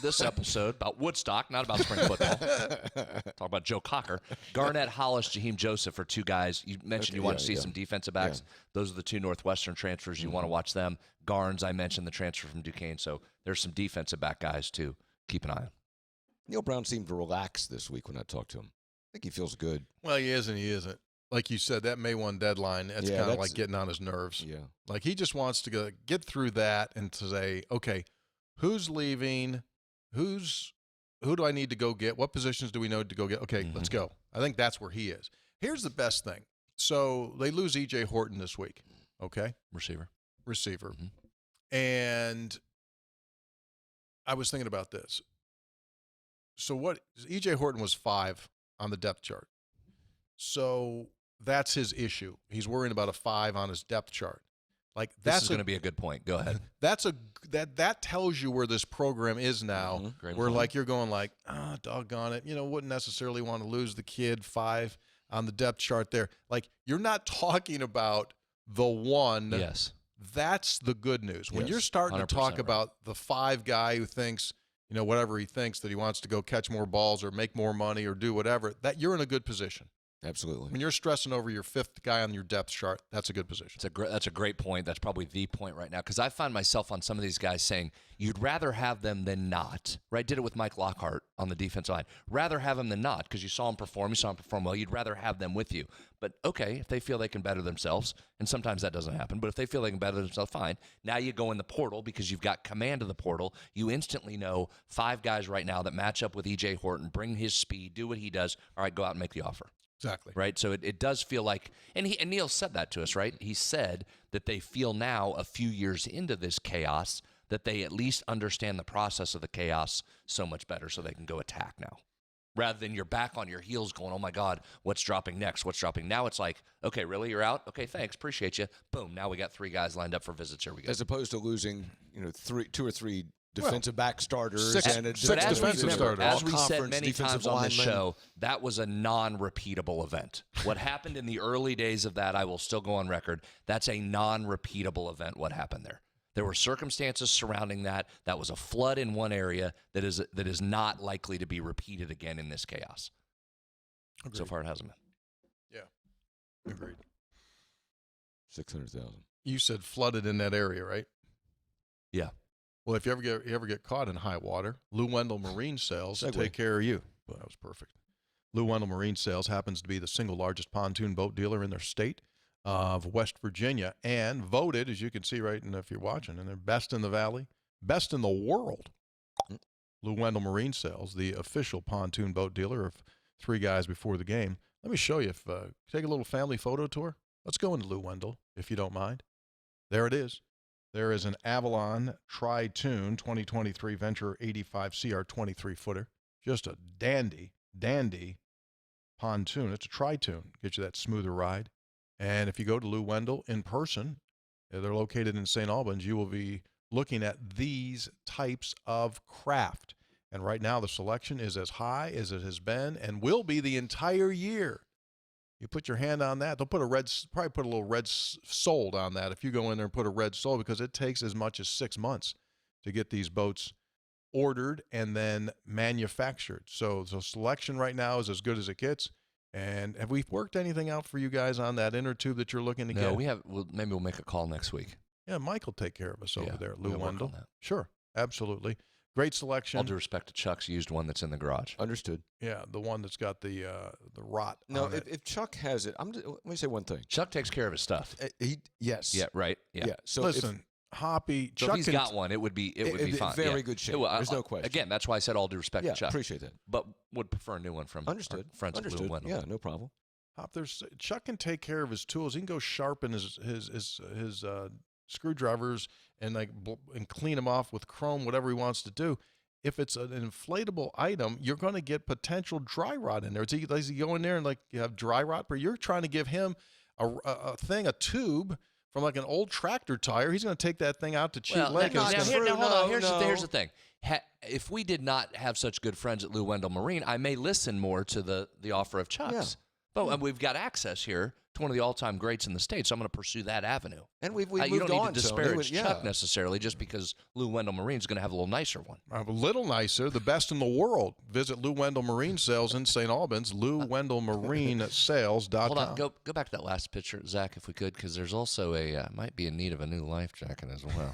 This episode about Woodstock, not about spring football. Talk about Joe Cocker. Garnett Hollis, Jaheim Joseph are two guys. You mentioned you want to see some defensive backs. Yeah. Those are the two Northwestern transfers. You want to watch them. Garnes, I mentioned the transfer from Duquesne. So there's some defensive back guys to keep an eye on. Neil Brown seemed to relax this week when I talked to him. I think he feels good. Well, he is and he isn't. Like you said, that May 1 deadline, that's kind of like getting on his nerves. Yeah. Like he just wants to get through that and to say, okay, who's leaving? Who do I need to go get? What positions do we know to go get? Okay, let's go. I think that's where he is. Here's the best thing. So they lose E.J. Horton this week, okay? Receiver. Mm-hmm. And I was thinking about this. So what E.J. Horton was 5 on the depth chart. So that's his issue. He's worrying about a 5 on his depth chart. Like this is going to be a good point. Go ahead. That tells you where this program is now. Mm-hmm. Where like you're going like, doggone it. Wouldn't necessarily want to lose the kid 5 on the depth chart there. Like you're not talking about the 1. Yes. That's the good news. When you're starting to talk about the 5 guy who thinks, whatever he thinks that he wants to go catch more balls or make more money or do whatever, that you're in a good position. Absolutely. When you're stressing over your 5th guy on your depth chart, that's a good position. That's a great point. That's probably the point right now because I find myself on some of these guys saying you'd rather have them than not. Right? Did it with Mike Lockhart on the defensive line. Rather have them than not because you saw him perform. You saw him perform well. You'd rather have them with you. But okay, if they feel they can better themselves, and sometimes that doesn't happen, but if they feel they can better themselves, fine. Now you go in the portal because you've got command of the portal. You instantly know 5 guys right now that match up with E.J. Horton, bring his speed, do what he does. All right, go out and make the offer. Exactly. Right. So it does feel like, and Neil said that to us, right? He said that they feel now a few years into this chaos that they at least understand the process of the chaos so much better so they can go attack now. Rather than you're back on your heels going, oh my God, what's dropping next? What's dropping? Now it's like, okay, really? You're out? Okay, thanks. Appreciate you. Boom. Now we got 3 guys lined up for visits. Here we go. As opposed to losing, 2 or 3 defensive back starters. Six and defensive starters. As we said All-conference many defensive times on this linemen. show, that was a non-repeatable event. What happened in the early days of that, I will still go on record, that's a non-repeatable event, what happened there. There were circumstances surrounding that. That was a flood in one area that is not likely to be repeated again in this chaos. Agreed. So far, it hasn't been. Yeah. Agreed. 600,000. You said flooded in that area, right? Yeah. Well, if you ever get caught in high water, Lou Wendell Marine Sales will Segue. take care of you. Well, that was perfect. Lou Wendell Marine Sales happens to be the single largest pontoon boat dealer in their state of West Virginia, and voted, as you can see right, and if you're watching, and they're best in the valley, best in the world. Lou Wendell Marine Sales, the official pontoon boat dealer of Three Guys Before the Game. Let me show you. If take a little family photo tour. Let's go into Lou Wendell, if you don't mind. There it is. There is an Avalon Tri-Tune 2023 Venture 85 CR 23-footer. Just a dandy pontoon. It's a Tri-Tune. Get you that smoother ride. And if you go to Lou Wendell in person, they're located in St. Albans, you will be looking at these types of craft. And right now the selection is as high as it has been and will be the entire year. You put your hand on that, they'll probably put a little red sold on that if you go in there and put a red sold, because it takes as much as 6 months to get these boats ordered and then manufactured. So the selection right now is as good as it gets. And have we worked anything out for you guys on that inner tube that you're looking to get? No, we have. Well, maybe we'll make a call next week. Yeah, Mike will take care of us over there, Lou we'll work Wendell. on that. Sure, absolutely. Great selection. All due respect to Chuck's used one that's in the garage. Understood. Yeah, the one that's got the rot No, on it. if Chuck has it, let me say one thing. Chuck takes care of his stuff. Yes. Yeah, right. Yeah. So Listen, Hoppy, So Chuck if he's got one, it would be fine. Very good shape. There's no question. Again, that's why I said all due respect Yeah, to Chuck. appreciate that. But would prefer a new one from Understood. our friends at Lou Understood. Wendell. Yeah, no problem. Hop, Chuck can take care of his tools. He can go sharpen his screwdrivers and and clean them off with chrome, whatever he wants to do. If it's an inflatable item, you're going to get potential dry rot in there. Does he go in there and you have dry rot? But you're trying to give him a tube from an old tractor tire. He's going to take that thing out to cheat leg. Hold on. Here's the thing. If we did not have such good friends at Lou Wendell Marine, I may listen more to the offer of Chuck's. Yeah. But we've got access here to one of the all-time greats in the state, so I'm going to pursue that avenue. And we've you moved don't need on. to disparage Chuck necessarily just because Lou Wendell Marine's going to have a little nicer one. A little nicer, the best in the world. Visit Lou Wendell Marine Sales in St. Albans, LouWendellMarineSales.com. Hold on, go back to that last picture, Zach, if we could, because there's also might be in need of a new life jacket as well.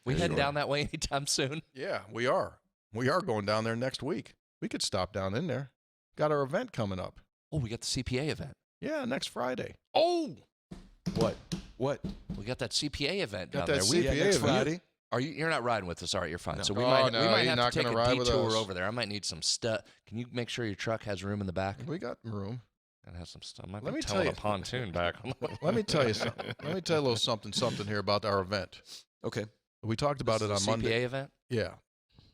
We heading down that way anytime soon? Yeah, we are. We are going down there next week. We could stop down in there. Got our event coming up. Oh, we got the CPA event. Yeah, next Friday. Oh, What? we got that CPA event Got down that there. CPA next event. Friday. You're not riding with us? All right, you're fine. No. So we Oh, might no, have you're to not take gonna a ride with detour us. over there. I might need some stuff. Can you make sure your truck has room in the back? We got room. Gotta have some stuff. I might Let be me towing tell a you. pontoon back. Let me tell you something. Let me tell you a little something here about our event. Okay. We talked about This it is on a CPA Monday. event. Yeah.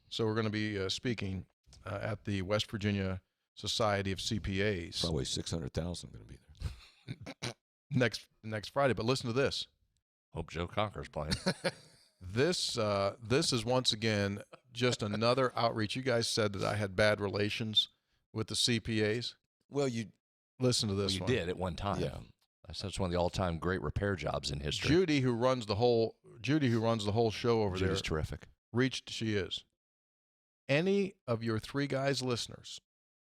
So we're going to be speaking at the West Virginia Society of CPAs Probably 600,000 going to be there. next Friday. But listen to this. Hope Joe Conker's playing. This is once again just another outreach. You guys said that I had bad relations with the CPAs. Well, you Listen to this You one. did at one time. yeah. I said it's one of the all-time great repair jobs in history. Judy, who runs the whole show over Judy's there, terrific. she is. Any of your Three Guys listeners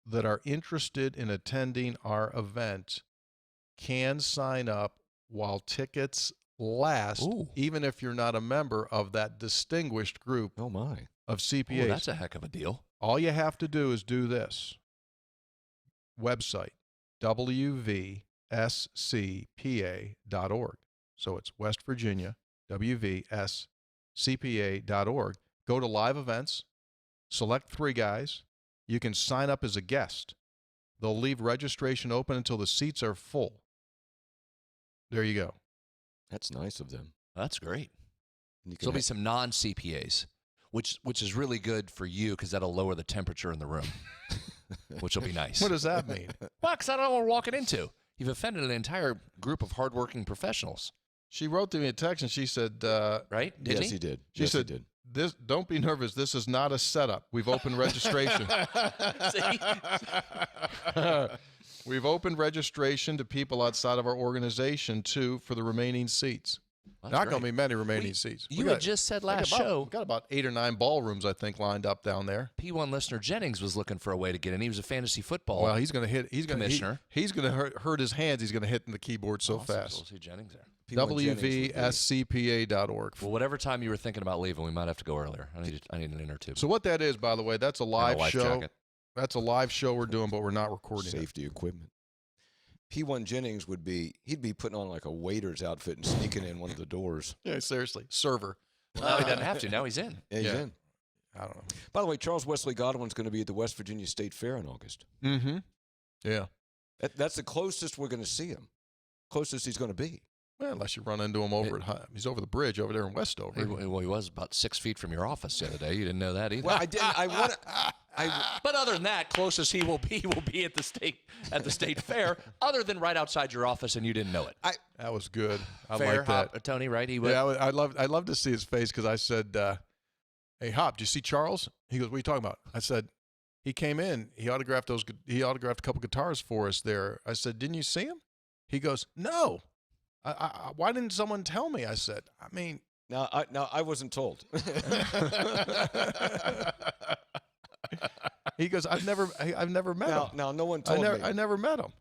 that are interested in attending our event can sign up while tickets last, Ooh. even if you're not a member of that distinguished group Oh, my. of CPAs. Oh, that's a heck of a deal. All you have to do is do this. Website, WVSCPA.org. So it's West Virginia, WVSCPA.org. Go to live events, select Three Guys. You can sign up as a guest. They'll leave registration open until the seats are full. There you go. That's nice of them. That's great. And you So can there'll be some non-CPAs, which is really good for you because that'll lower the temperature in the room, which will be nice. What does that mean? Well, because I don't know what we're walking into. You've offended an entire group of hardworking professionals, She wrote to me a text and she said, right? yes, Didn't he did. She Yes, said, he did. This don't be nervous. This is not a setup. We've opened registration. We've opened registration to people outside of our organization too for the remaining seats. That's Not going to great. be many remaining seats. You had just said last show. We've got about 8 or 9 ballrooms, I think, lined up down there. P1 listener Jennings was looking for a way to get in. He was a fantasy football. Well, he's going to hit. He's going commissioner. He's going to hurt his hands. He's going to hit in the keyboard so fast. We'll see Jennings there. WVSCPA.org. Well, whatever time you were thinking about leaving, we might have to go earlier. I need an in or two. So what that is, by the way, that's a live life show. jacket. That's a live show we're doing, but we're not recording Safety equipment. P1 Jennings he'd be putting on like a waiter's outfit and sneaking in one of the doors. it. Yeah, seriously, server. Well, now he doesn't have to. Now he's in. Yeah, he's Yeah. in. I don't know. By the way, Charles Wesley Godwin's going to be at the West Virginia State Fair in August. Mm-hmm. Yeah. That's the closest we're going to see him. Closest he's going to be. Well, unless you run into him over he's over the bridge over there in Westover. Well, he was about 6 feet from your office the other day. You didn't know that either. Well, I didn't. But other than that, closest he will be at the state fair. Other than right outside your office, and you didn't know it. That was good. I Fair, like that. Hop, Tony, right? He was. Yeah, I love to see his face because I said, "Hey, Hop, do you see Charles?" He goes, "What are you talking about?" I said, "He came in. He autographed a couple guitars for us there." I said, "Didn't you see him?" He goes, "No. Why didn't someone tell me?" I said, "I mean." Now I wasn't told. He goes, I've never met him. Now no one told me. I never met him.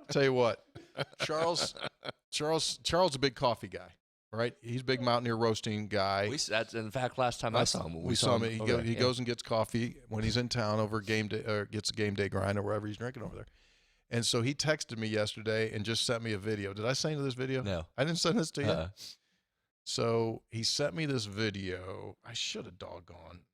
Tell you what, Charles, a big coffee guy, right? He's a big Mountaineer roasting guy. That's in fact last time I saw him. We saw him. He Yeah. goes and gets coffee when he's in town over game day, or gets a game day grind or wherever he's drinking over there. And so he texted me yesterday and just sent me a video. Did I send you this video? No. I didn't send this to you. So he sent me this video. I should have doggone.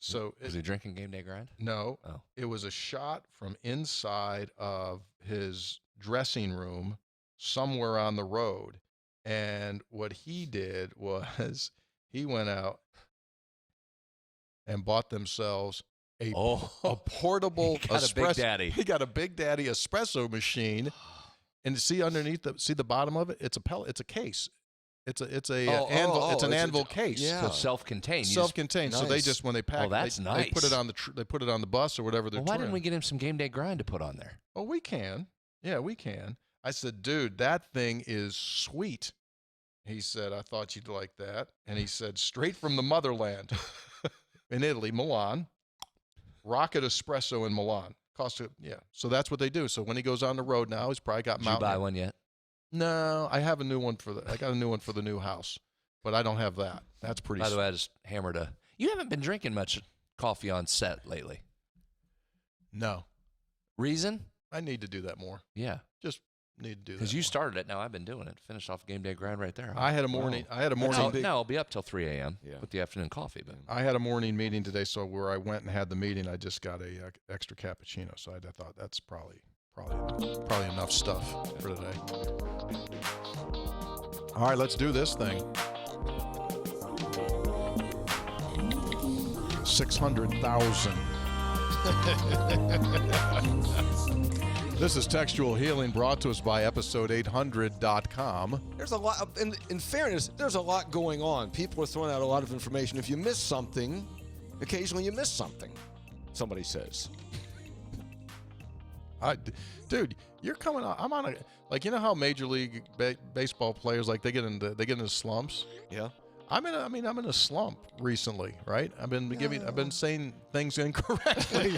Was he drinking game day grind? No. Oh. It was a shot from inside of his dressing room somewhere on the road. And what he did was he went out and bought themselves a portable He got a Big Daddy. He got a Big Daddy espresso machine. And see underneath the bottom of it? It's a pellet. It's a case. It's an anvil case. Yeah. So self-contained. Self-contained. Nice. So they just when they pack, that's nice. They put it on the bus or whatever they're Well, why touring. didn't we get him some game day grind to put on there? Oh, we can. Yeah, we can. I said, dude, that thing is sweet. He said, I thought you'd like that. And he said, straight from the motherland in Italy, Milan. Rocket Espresso in Milan. So that's what they do. So when he goes on the road now, he's probably got Did you Mountain. buy one yet? No, I have a new one I got a new one for the new house, but I don't have that. That's pretty. By the way, I just hammered You haven't been drinking much coffee on set lately. No. Reason? I need to do that more. Yeah. Just need to do that. Because you more. started it. Now I've been doing it. Finished off game day grind right there. I had a morning. Wow. I had a morning. No, I'll be up till 3 a.m. Yeah. with the afternoon coffee. But I had a morning meeting today, so where I went and had the meeting, I just got a extra cappuccino. So I thought that's probably enough stuff for today. All right, let's do this thing. 600,000. This is Textual Healing, brought to us by episode800.com. There's a lot. In fairness, there's a lot going on. People are throwing out a lot of information. If you miss something, occasionally you miss something. Somebody says. Dude, you're coming on. I'm on a you know how Major League Baseball players they get into slumps. Yeah. I'm in a slump recently, right? I've been saying things incorrectly.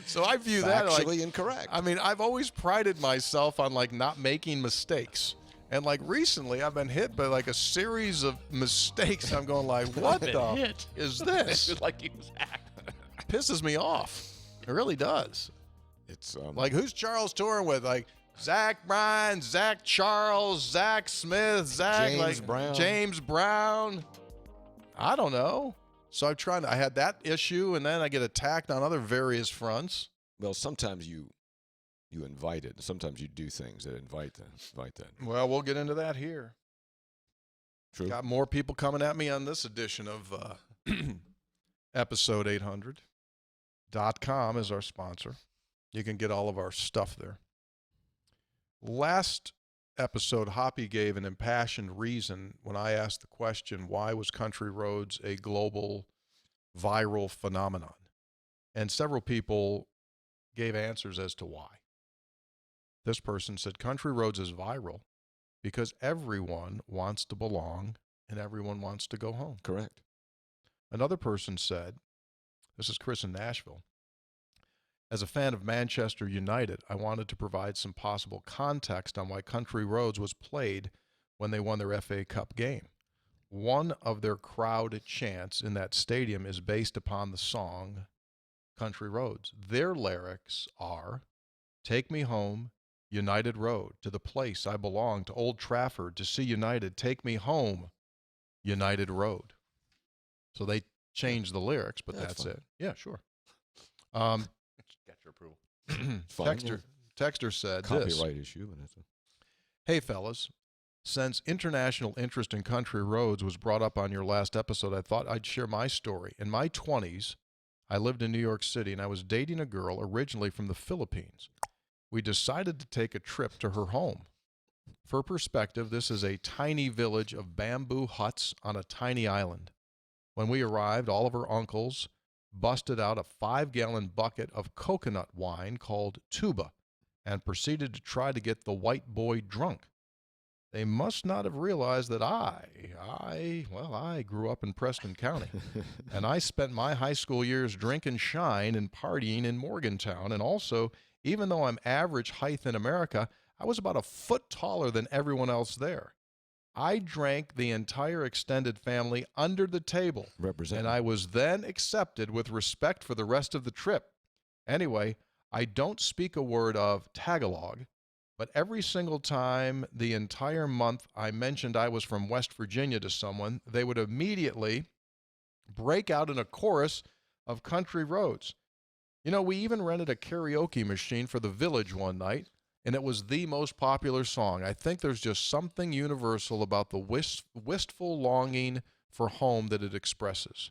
So I view that Factually incorrect. I mean, I've always prided myself on not making mistakes. And recently I've been hit by a series of mistakes. I'm going what the is this? Pisses me off. It really does. It's who's Charles touring with? Zach Bryan, Zach Charles, Zach Smith, James Brown. I don't know. So I had that issue, and then I get attacked on other various fronts. well, sometimes you invite it. Sometimes you do things that invite that. Well, we'll get into that here. True. Got more people coming at me on this edition of episode 800.com is our sponsor. You can get all of our stuff there. Last episode, Hoppy gave an impassioned reason when I asked the question, why was Country Roads a global viral phenomenon? And several people gave answers as to why. This person said Country Roads is viral because everyone wants to belong and everyone wants to go home. Correct. Another person said, this is Chris in Nashville, as a fan of Manchester United, I wanted to provide some possible context on why Country Roads was played when they won their FA Cup game. One of their crowd chants in that stadium is based upon the song Country Roads. Their lyrics are, "Take me home, United Road, to the place I belong, to Old Trafford, to see United. Take me home, United Road." So they changed the lyrics, but that's fine. it. Yeah, sure. Got your approval. Texter said Copyright this. issue, but that's Hey, fellas, since international interest in Country Roads was brought up on your last episode, I thought I'd share my story. In my 20s, I lived in New York City, and I was dating a girl originally from the Philippines. We decided to take a trip to her home. For perspective, this is a tiny village of bamboo huts on a tiny island. When we arrived, all of her uncles busted out a 5-gallon bucket of coconut wine called tuba and proceeded to try to get the white boy drunk. They must not have realized that I grew up in Preston County, and I spent my high school years drinking shine and partying in Morgantown, and also, even though I'm average height in America, I was about a foot taller than everyone else there. I drank the entire extended family under the table, and I was then accepted with respect for the rest of the trip. Anyway, I don't speak a word of Tagalog, but every single time the entire month I mentioned I was from West Virginia to someone, they would immediately break out in a chorus of Country Roads. You know, we even rented a karaoke machine for the village one night, and it was the most popular song. I think there's just something universal about the wistful longing for home that it expresses.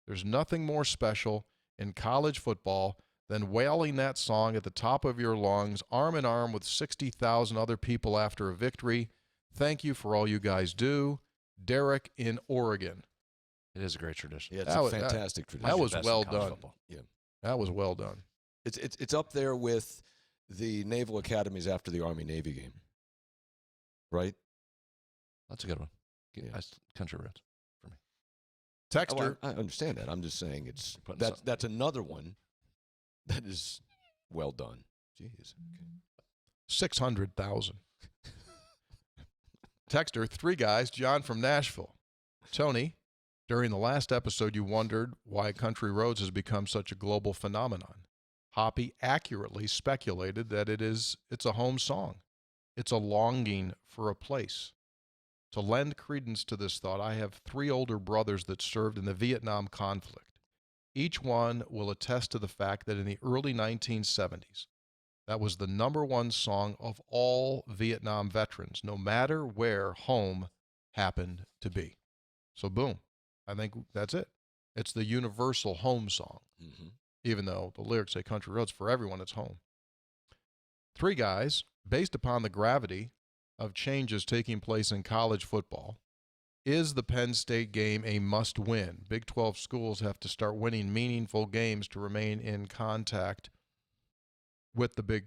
There's nothing more special in college football than wailing that song at the top of your lungs, arm in arm with 60,000 other people after a victory. Thank you for all you guys do. Derek in Oregon. It is a great tradition. Yeah, it's a fantastic tradition. That was Best well in college done. football. Yeah. That was well done. It's up there with the naval academies after the Army-Navy game, right? That's a good one. Yeah. Country Roads. Texter. I understand that. I'm just saying Putting something- that's another one that is well done. Jeez. Okay. 600,000. Texter, 3 guys, John from Nashville. Tony, during the last episode, you wondered why Country Roads has become such a global phenomenon. Hoppy accurately speculated that it's a home song. It's a longing for a place. To lend credence to this thought, I have 3 older brothers that served in the Vietnam conflict. Each one will attest to the fact that in the early 1970s, that was the #1 song of all Vietnam veterans, no matter where home happened to be. So boom, I think that's it. It's the universal home song, even though the lyrics say Country Roads. For everyone, it's home. 3 guys, based upon the gravity of changes taking place in college football, is the Penn State game a must-win? Big 12 schools have to start winning meaningful games to remain in contact with the Big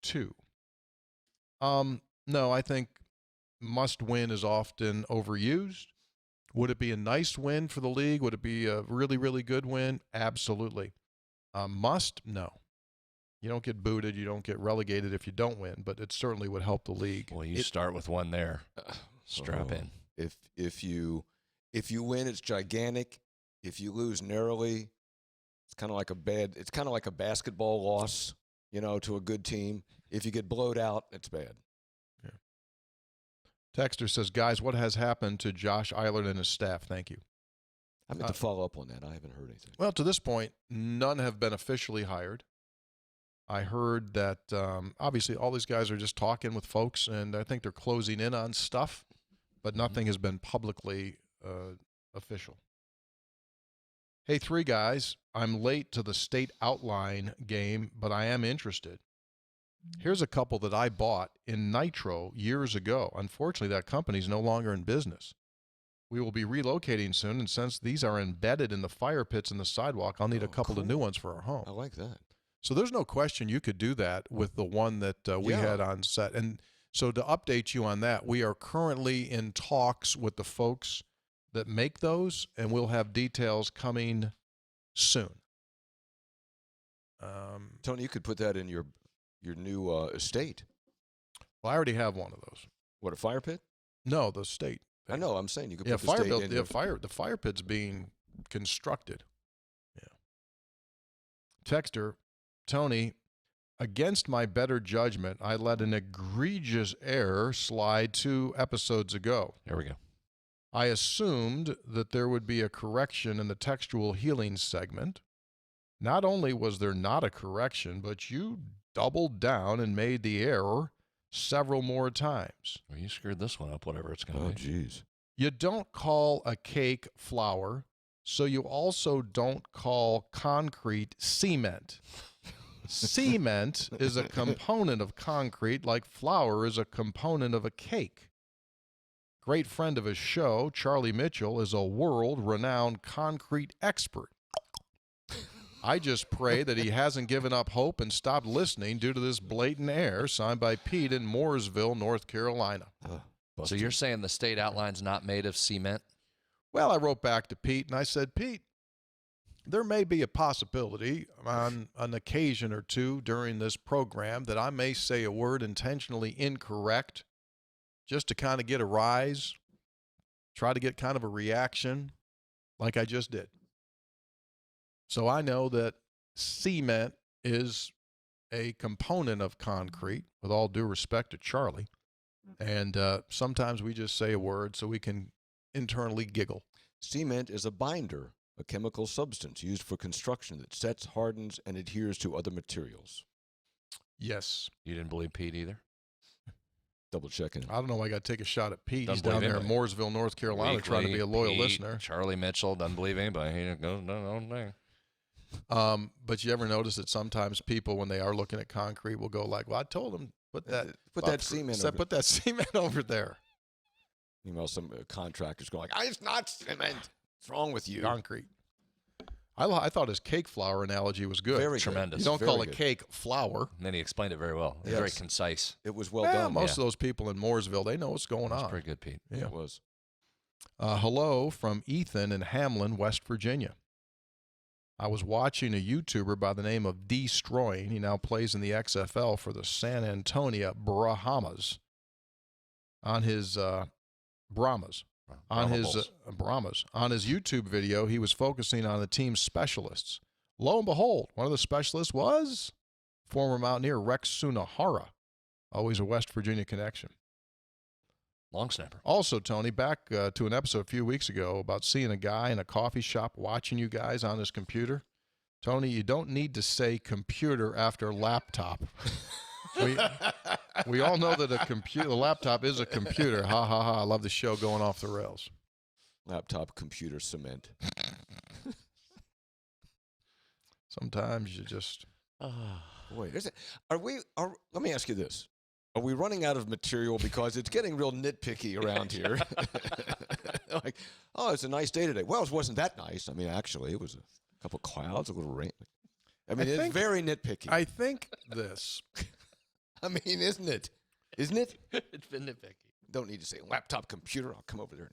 2. No, I think must-win is often overused. Would it be a nice win for the league? Would it be a really, really good win? Absolutely. Must? No. You don't get booted. You don't get relegated if you don't win, but it certainly would help the league. Well, you start with one there. Strap in. If you win, it's gigantic. If you lose narrowly, it's kind of like a basketball loss, to a good team. If you get blowed out, it's bad. Yeah. Texter says, guys, what has happened to Josh Eilert and his staff? Thank you. I meant to follow up on that. I haven't heard anything. Well, to this point, none have been officially hired. I heard that obviously all these guys are just talking with folks, and I think they're closing in on stuff, but nothing has been publicly official. Hey, 3 guys, I'm late to the state outline game, but I am interested. Here's a couple that I bought in Nitro years ago. Unfortunately, that company's no longer in business. We will be relocating soon, and since these are embedded in the fire pits in the sidewalk, I'll need a couple of new ones for our home. I like that. So there's no question you could do that with the one that we had on set. And so to update you on that, we are currently in talks with the folks that make those, and we'll have details coming soon. Tony, you could put that in your new estate. Well, I already have one of those. What, a fire pit? No, the state. I know. I'm saying you could Yeah, put the state in the fire pit's being constructed. Yeah. Texter, Tony, against my better judgment, I let an egregious error slide 2 episodes ago. There we go. I assumed that there would be a correction in the textual healing segment. Not only was there not a correction, but you doubled down and made the error several more times. Well, you screwed this one up, whatever it's going to be. Oh, jeez. You don't call a cake flour, so you also don't call concrete cement. Cement is a component of concrete like flour is a component of a cake. Great friend of his show, Charlie Mitchell, is a world-renowned concrete expert. I just pray that he hasn't given up hope and stopped listening due to this blatant error. Signed by Pete in Mooresville, North Carolina. So you're saying the state outline's not made of cement? Well, I wrote back to Pete and I said, Pete, there may be a possibility on an occasion or two during this program that I may say a word intentionally incorrect just to kind of get a rise, try to get kind of a reaction like I just did. So I know that cement is a component of concrete, with all due respect to Charlie. And sometimes we just say a word so we can internally giggle. Cement is a binder, a chemical substance used for construction that sets, hardens, and adheres to other materials. Yes. You didn't believe Pete either? Double checking. I don't know. I got to take a shot at Pete. Doesn't He's down believe there in Mooresville, North Carolina, trying to be a loyal Pete, listener. Charlie Mitchell doesn't believe anybody. He goes, no thing. But you ever notice that sometimes people, when they are looking at concrete, will go like, well, I told them, put that cement over there. Meanwhile, some contractors go like, it's not cement. What's wrong with you? Concrete. I thought his cake flour analogy was good. Very tremendous. You don't Very call it good. cake flour. And then he explained it very well. Yes. Very concise. It was well done. Most of those people in Mooresville, they know what's going That's on. pretty good, Pete. Yeah. It was. Hello from Ethan in Hamlin, West Virginia. I was watching a YouTuber by the name of Destroying. He now plays in the XFL for the San Antonio Brahmas. On his Brahmas. On his YouTube video, he was focusing on the team's specialists. Lo and behold, one of the specialists was former Mountaineer Rex Sunahara, always a West Virginia connection. Long snapper. Also, Tony, back to an episode a few weeks ago about seeing a guy in a coffee shop watching you guys on his computer. Tony, you don't need to say computer after laptop. We all know that a laptop is a computer. Ha, ha, ha. I love the show going off the rails. Laptop, computer, cement. Sometimes you just... Boy, let me ask you this. Are we running out of material because it's getting real nitpicky around here? Like, it's a nice day today. Well, it wasn't that nice. I mean, actually, it was a couple clouds, a little rain. It's very nitpicky. I think this... I mean, isn't it? Isn't it? It's been nitpicky. Don't need to say laptop, computer. I'll come over there.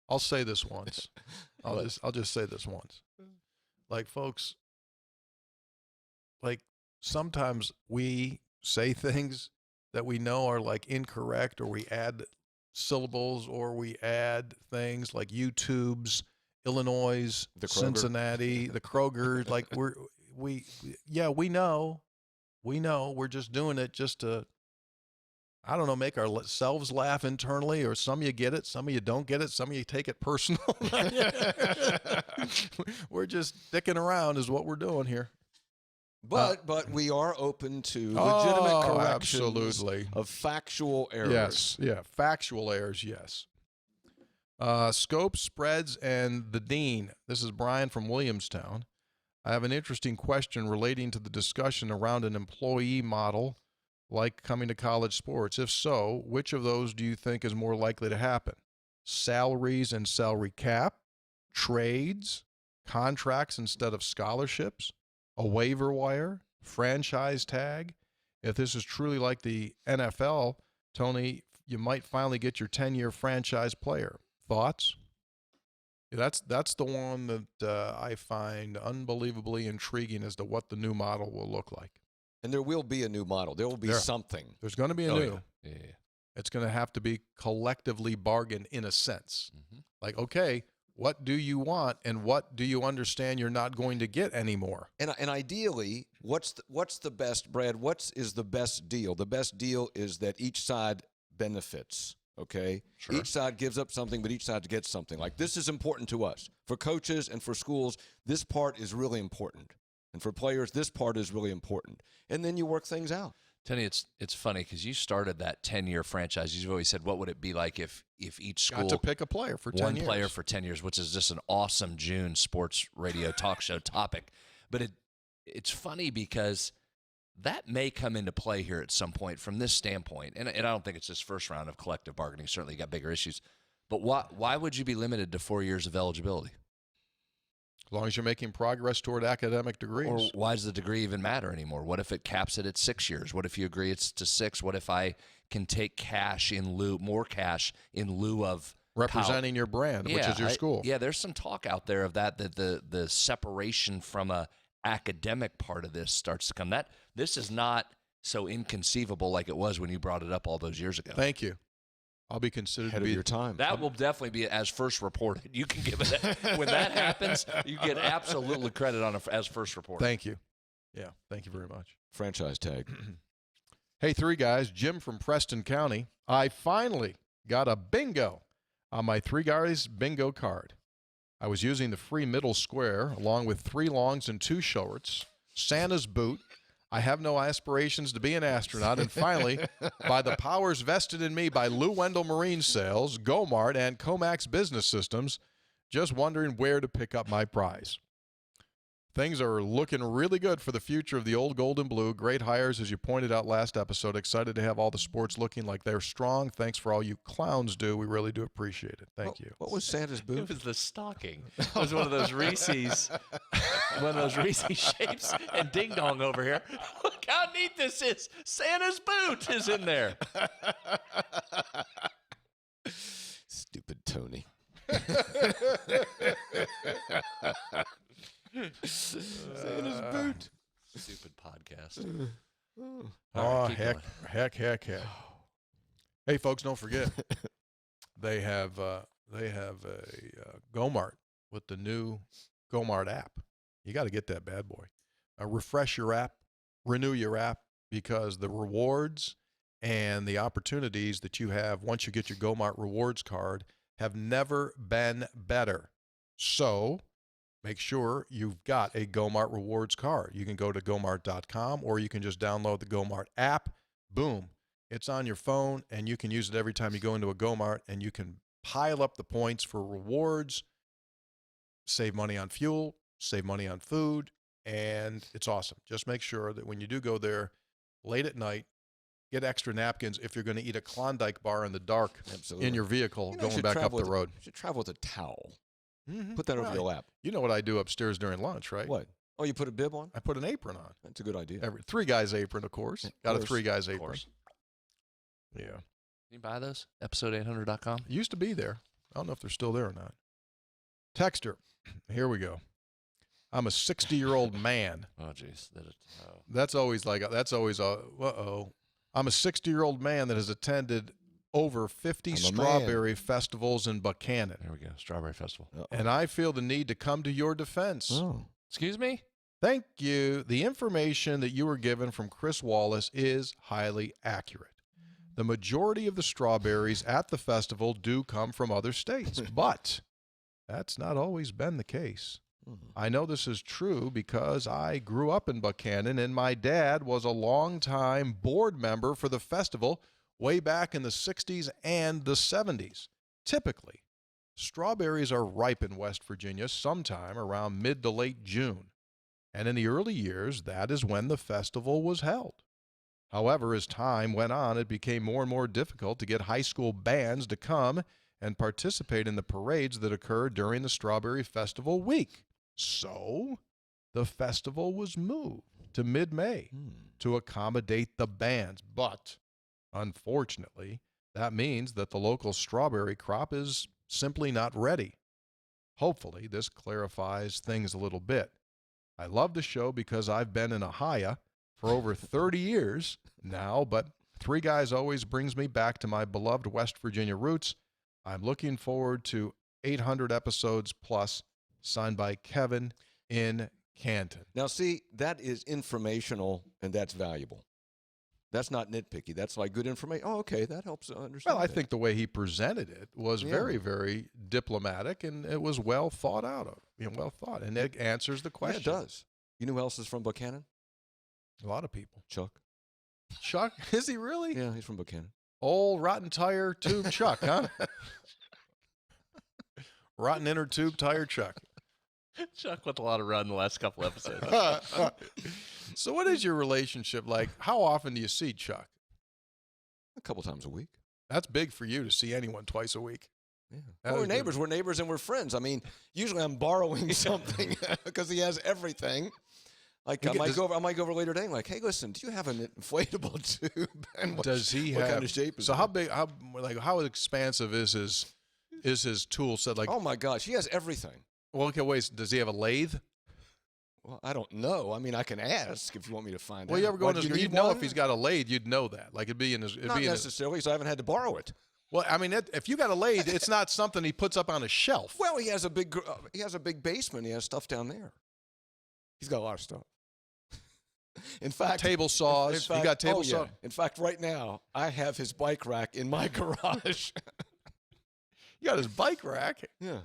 I'll say this once. I'll just say this once. Like, folks, like, sometimes we say things that we know are, like, incorrect, or we add syllables, or we add things like YouTube's, Illinois, Cincinnati, the Kroger. Like, we know. We know. We're just doing it just to, I don't know, make ourselves laugh internally, or some of you get it, some of you don't get it, some of you take it personal. We're just sticking around is what we're doing here. But we are open to legitimate corrections absolutely. Of factual errors. Yes, yeah, factual errors, yes. Scope, spreads, and the Dean. This is Brian from Williamstown. I have an interesting question relating to the discussion around an employee model like coming to college sports. If so, which of those do you think is more likely to happen? Salaries and salary cap, trades, contracts instead of scholarships, a waiver wire, franchise tag? If this is truly like the NFL, Tony, you might finally get your 10-year franchise player. Thoughts? That's the one that I find unbelievably intriguing as to what the new model will look like. And there will be a new model. There will be something. There's going to be a new. Yeah. It's going to have to be collectively bargained in a sense. Mm-hmm. Like, okay, what do you want and what do you understand you're not going to get anymore? And ideally, what's the best, Brad? What is the best deal? The best deal is that each side benefits, okay? Sure. Each side gives up something, but each side gets something. Like, this is important to us. For coaches and for schools, this part is really important. And for players, this part is really important. And then you work things out. Tony, it's funny because you started that 10-year franchise. You've always said, what would it be like if each school got to pick a player for 10 years. One player for 10 years, which is just an awesome June sports radio talk show topic. But it's funny because that may come into play here at some point from this standpoint. And I don't think it's this first round of collective bargaining. Certainly got bigger issues. But why would you be limited to 4 years of eligibility? As long as you're making progress toward academic degrees. Or why does the degree even matter anymore? What if it caps it at 6 years? What if you agree it's to 6? What if I can take more cash in lieu of representing your brand, which is your school? Yeah, there's some talk out there of that the separation from a academic part of this starts to come. This is not so inconceivable like it was when you brought it up all those years ago. Thank you. I'll be considered Ahead to be of your time. That will definitely be as first reported. You can give it when that happens. You get absolutely credit on as first reported. Thank you. Yeah, thank you very much. Franchise tag. Hey, three guys. Jim from Preston County. I finally got a bingo on my Three Guys bingo card. I was using the free middle square along with 3 longs and 2 shorts, Santa's boot. I have no aspirations to be an astronaut. And finally, by the powers vested in me by Lou Wendell Marine Sales, Gomart, and Comax Business Systems, just wondering where to pick up my prize. Things are looking really good for the future of the old gold and blue. Great hires, as you pointed out last episode. Excited to have all the sports looking like they're strong. Thanks for all you clowns do. We really do appreciate it. Thank you. What was Santa's boot? It was the stocking. It was one of those Reese's, shapes. And Ding Dong over here. Look how neat this is. Santa's boot is in there. Stupid Tony. Santa's boot. Stupid podcast. Oh, All right, heck. Hey, folks, don't forget, they have a Gomart with the new Gomart app. You got to get that bad boy. Refresh your app, renew your app, because the rewards and the opportunities that you have once you get your Gomart rewards card have never been better. So make sure you've got a Gomart rewards card. You can go to Gomart.com or you can just download the Gomart app. Boom. It's on your phone, and you can use it every time you go into a Gomart, and you can pile up the points for rewards, save money on fuel, save money on food, and it's awesome. Just make sure that when you do go there late at night, get extra napkins if you're going to eat a Klondike bar in the dark in your vehicle going back up the road. You should travel with a towel. Mm-hmm. Put that over your lap. You know what I do upstairs during lunch, right? What? Oh, you put a bib on? I put an apron on. That's a good idea. Three Guys apron, of course. Got a Three Guys apron. Course. Yeah. Can you buy those? Episode800.com? Used to be there. I don't know if they're still there or not. Texter. Here we go. I'm a 60-year-old man. Oh, jeez. That's always uh-oh. I'm a 60-year-old man that has attended over 50 strawberry festivals in Buchanan. There we go. Strawberry Festival. Uh-oh. And I feel the need to come to your defense. Oh. Excuse me? Thank you. The information that you were given from Chris Wallace is highly accurate. The majority of the strawberries at the festival do come from other states, but that's not always been the case. I know this is true because I grew up in Buchanan, and my dad was a longtime board member for the festival way back in the 60s and the 70s. Typically, strawberries are ripe in West Virginia sometime around mid to late June. and in the early years, that is when the festival was held. However, as time went on, it became more and more difficult to get high school bands to come and participate in the parades that occur during the Strawberry Festival week. So, the festival was moved to mid-May to accommodate the bands. But, unfortunately, that means that the local strawberry crop is simply not ready. Hopefully, this clarifies things a little bit. I love the show because I've been in Ohio for over 30 years now, but Three Guys always brings me back to my beloved West Virginia roots. I'm looking forward to 800 episodes plus, signed by Kevin in Canton. Now, see, that is informational, and that's valuable. That's not nitpicky. That's like good information. Oh, okay, that helps understand. Well, I think the way he presented it was very, very diplomatic, and it was well thought out of. Well thought, and it answers the question. Yeah, it does. You know who else is from Buchanan? A lot of people. Chuck. Chuck? Is he really? Yeah, he's from Buchanan. Old rotten tire tube Chuck, huh? Rotten inner tube tire Chuck. Chuck with a lot of run the last couple episodes. So what is your relationship like? How often do you see Chuck? A couple times a week. That's big for you to see anyone twice a week. Yeah. That Well, we're is neighbors. We're neighbors and we're friends. I mean, usually I'm borrowing something because he has everything. Like I might go over later today. Like, hey, listen, do you have an inflatable tube? And Does he what have? kind of shape is So it? how big? How expansive is his tool set? Like, Oh my gosh, he has everything. well, okay, wait. Does he have a lathe? Well, I don't know. I mean, I can ask if you want me to find out. Well, you ever go in his? you You'd know if he's got a lathe. You'd know that. Like it'd be in his. Not necessarily, so I haven't had to borrow it. Well, I mean, if you got a lathe, it's not something he puts up on a shelf. Well, he has a big basement. He has stuff down there. He's got a lot of stuff. In fact, Table saws. You got table saws. In fact, right now I have his bike rack in my garage. You got his bike rack. Yeah.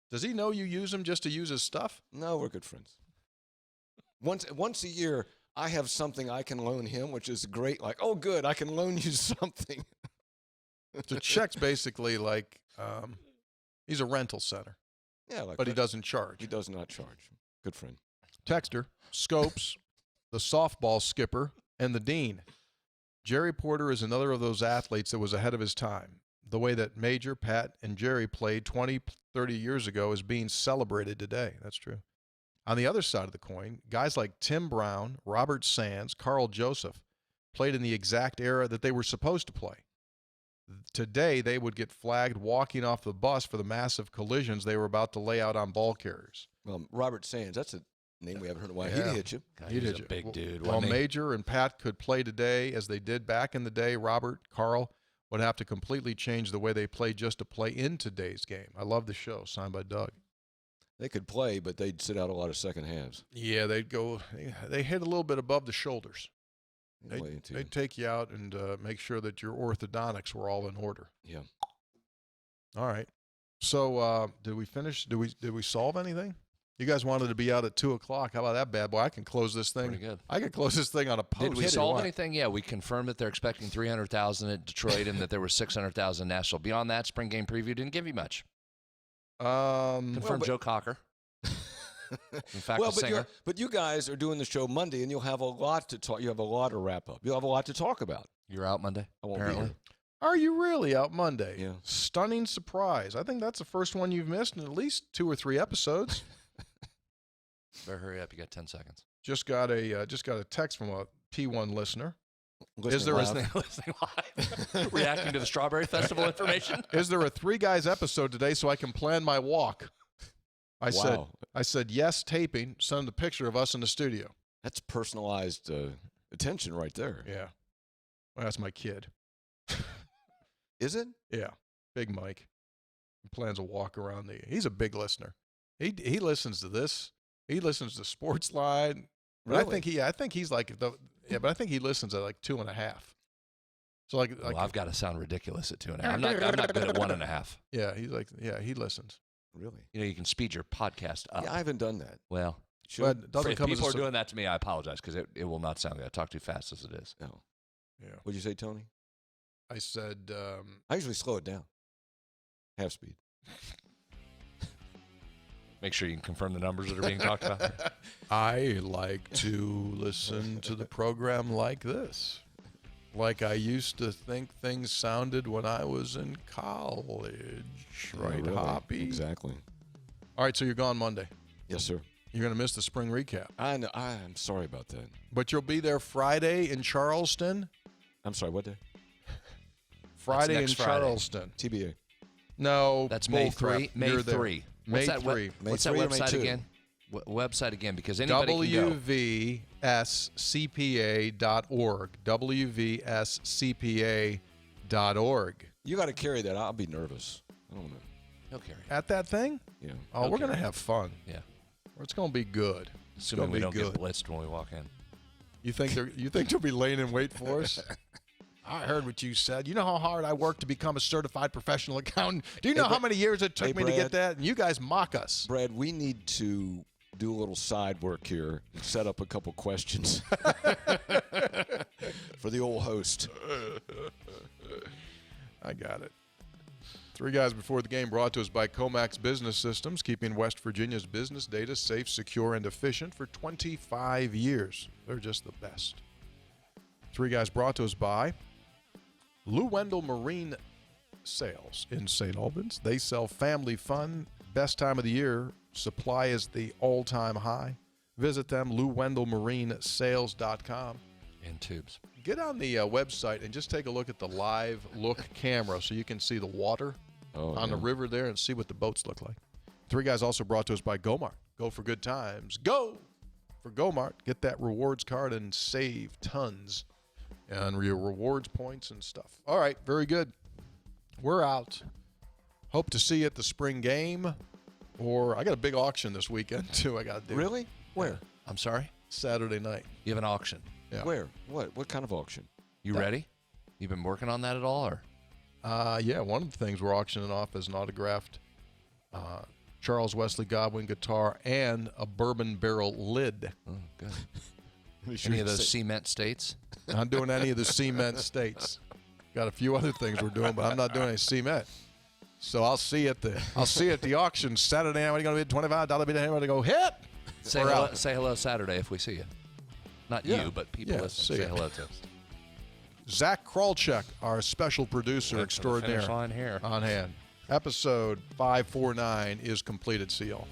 Does he know you use him just to use his stuff? No, we're good friends. Once a year, I have something I can loan him, which is great. Like, oh, good, I can loan you something. So Check's basically like he's a rental center, Yeah, like, but he doesn't charge. He does not charge. Good friend. Texter, Scopes, the softball skipper, and the dean. Jerry Porter is another of those athletes that was ahead of his time. The way that Major, Pat, and Jerry played 20, 30 years ago is being celebrated today. That's true. On the other side of the coin, guys like Tim Brown, Robert Sands, Carl Joseph played in the exact era that they were supposed to play. Today, they would get flagged walking off the bus for the massive collisions they were about to lay out on ball carriers. Robert Sands, that's a name we haven't heard in a while. Yeah. He'd hit you. God, He'd he's hit a you. big dude. While wasn't he? Major and Pat could play today as they did back in the day, Robert, Carl would have to completely change the way they play just to play in today's game. I love the show, signed by Doug. They could play, but they'd sit out a lot of second halves. Yeah, they hit a little bit above the shoulders. They'd take you out and make sure that your orthodontics were all in order. Yeah. All right. So did we finish? Did we solve anything? You guys wanted to be out at 2:00. How about that bad boy? I can close this thing. Pretty good. I can close this thing on a post. Did we solve anything? Yeah, we confirmed that they're expecting 300,000 at Detroit and that there were 600,000 Nashville. Beyond that, spring game preview didn't give you much. Confirmed Joe Cocker. In fact, a singer. But you guys are doing the show Monday, and you'll have a lot to talk. You have a lot to wrap up. You'll have a lot to talk about. You're out Monday, I won't be apparently. here. Are you really out Monday? Yeah. Stunning surprise. I think that's the first one you've missed in at least 2 or 3 episodes. Better hurry up. You got 10 seconds. Just got a text from a P1 listener. Listening live. Listening live. Reacting to the Strawberry Festival information. Is there a 3 Guys episode today so I can plan my walk? I said yes, taping. Send the picture of us in the studio. That's personalized attention right there. Yeah. Well, that's my kid. Is it? Yeah. Big Mike. He plans a walk around he's a big listener. He listens to this. He listens to Sportsline. Really? I think he's like but I think he listens at like 2.5. So like I've got to sound ridiculous at 2.5. I'm not good at 1.5. Yeah, he listens. Really? You know, you can speed your podcast up. Yeah, I haven't done that. Well, But it doesn't if come as people a are doing that to me, I apologize because it will not sound good. I talk too fast as it is. No. Yeah. What'd you say, Tony? I said I usually slow it down. Half speed. Make sure you can confirm the numbers that are being talked about. I like to listen to the program like this. Like I used to think things sounded when I was in college. Right, really. Hoppy? Exactly. All right, so you're gone Monday. Yes, sir. You're going to miss the spring recap. I know. I'm sorry about that. But you'll be there Friday in Charleston. I'm sorry, what day? Friday in next Friday. Charleston. TBA. No. That's May bull crap. 3. May You're there. 3. May What's that 3. What's that May 3 or May website 2? again? Website again, because anybody can go. WVSCPA.org. WVSCPA.org. You got to carry that. I'll be nervous. I don't know. He'll carry it. At that thing? Yeah. Oh, we're Okay. going to have fun. Yeah. It's going to be good. It's Assuming going we to don't be get good. blitzed when we walk in. You think they'll be laying in wait for us? I heard what you said. You know how hard I worked to become a certified professional accountant? Do you know how many years it took me to get that? And you guys mock us. Brad, we need to do a little side work here and set up a couple questions for the old host. I got it. Three guys before the game brought to us by Comax Business Systems, keeping West Virginia's business data safe, secure, and efficient for 25 years. They're just the best. Three guys brought to us by Lou Wendell Marine Sales in St. Albans. They sell family fun. Best time of the year. Supply is the all-time high. Visit them, LouWendellMarineSales.com. In tubes. Get on the website and just take a look at the live look camera so you can see the water on the river there and see what the boats look like. Three guys also brought to us by Gomart. Go for good times. Go for Gomart. Get that rewards card and save tons on your rewards points and stuff. All right, very good. We're out. Hope to see you at the spring game. Or I got a big auction this weekend, too, I got to do. Really? Where? I'm sorry? Saturday night. You have an auction. Yeah. Where? What kind of auction? You ready? You been working on that at all? Or Yeah, one of the things we're auctioning off is an autographed Charles Wesley Godwin guitar and a bourbon barrel lid. Oh, good. Any of those cement states? Not doing any of the cement states. Got a few other things we're doing, but I'm not doing any cement. So I'll see you at the auction Saturday night. What are you going to be $25 bid? I'm going to go hit. Say hello Saturday if we see you. Not Yeah. you, but people Yeah, listening. see Say ya. hello to us. Zach Kralchek, our special producer extraordinaire, Finish line here. on hand. Episode 549 is completed. See y'all.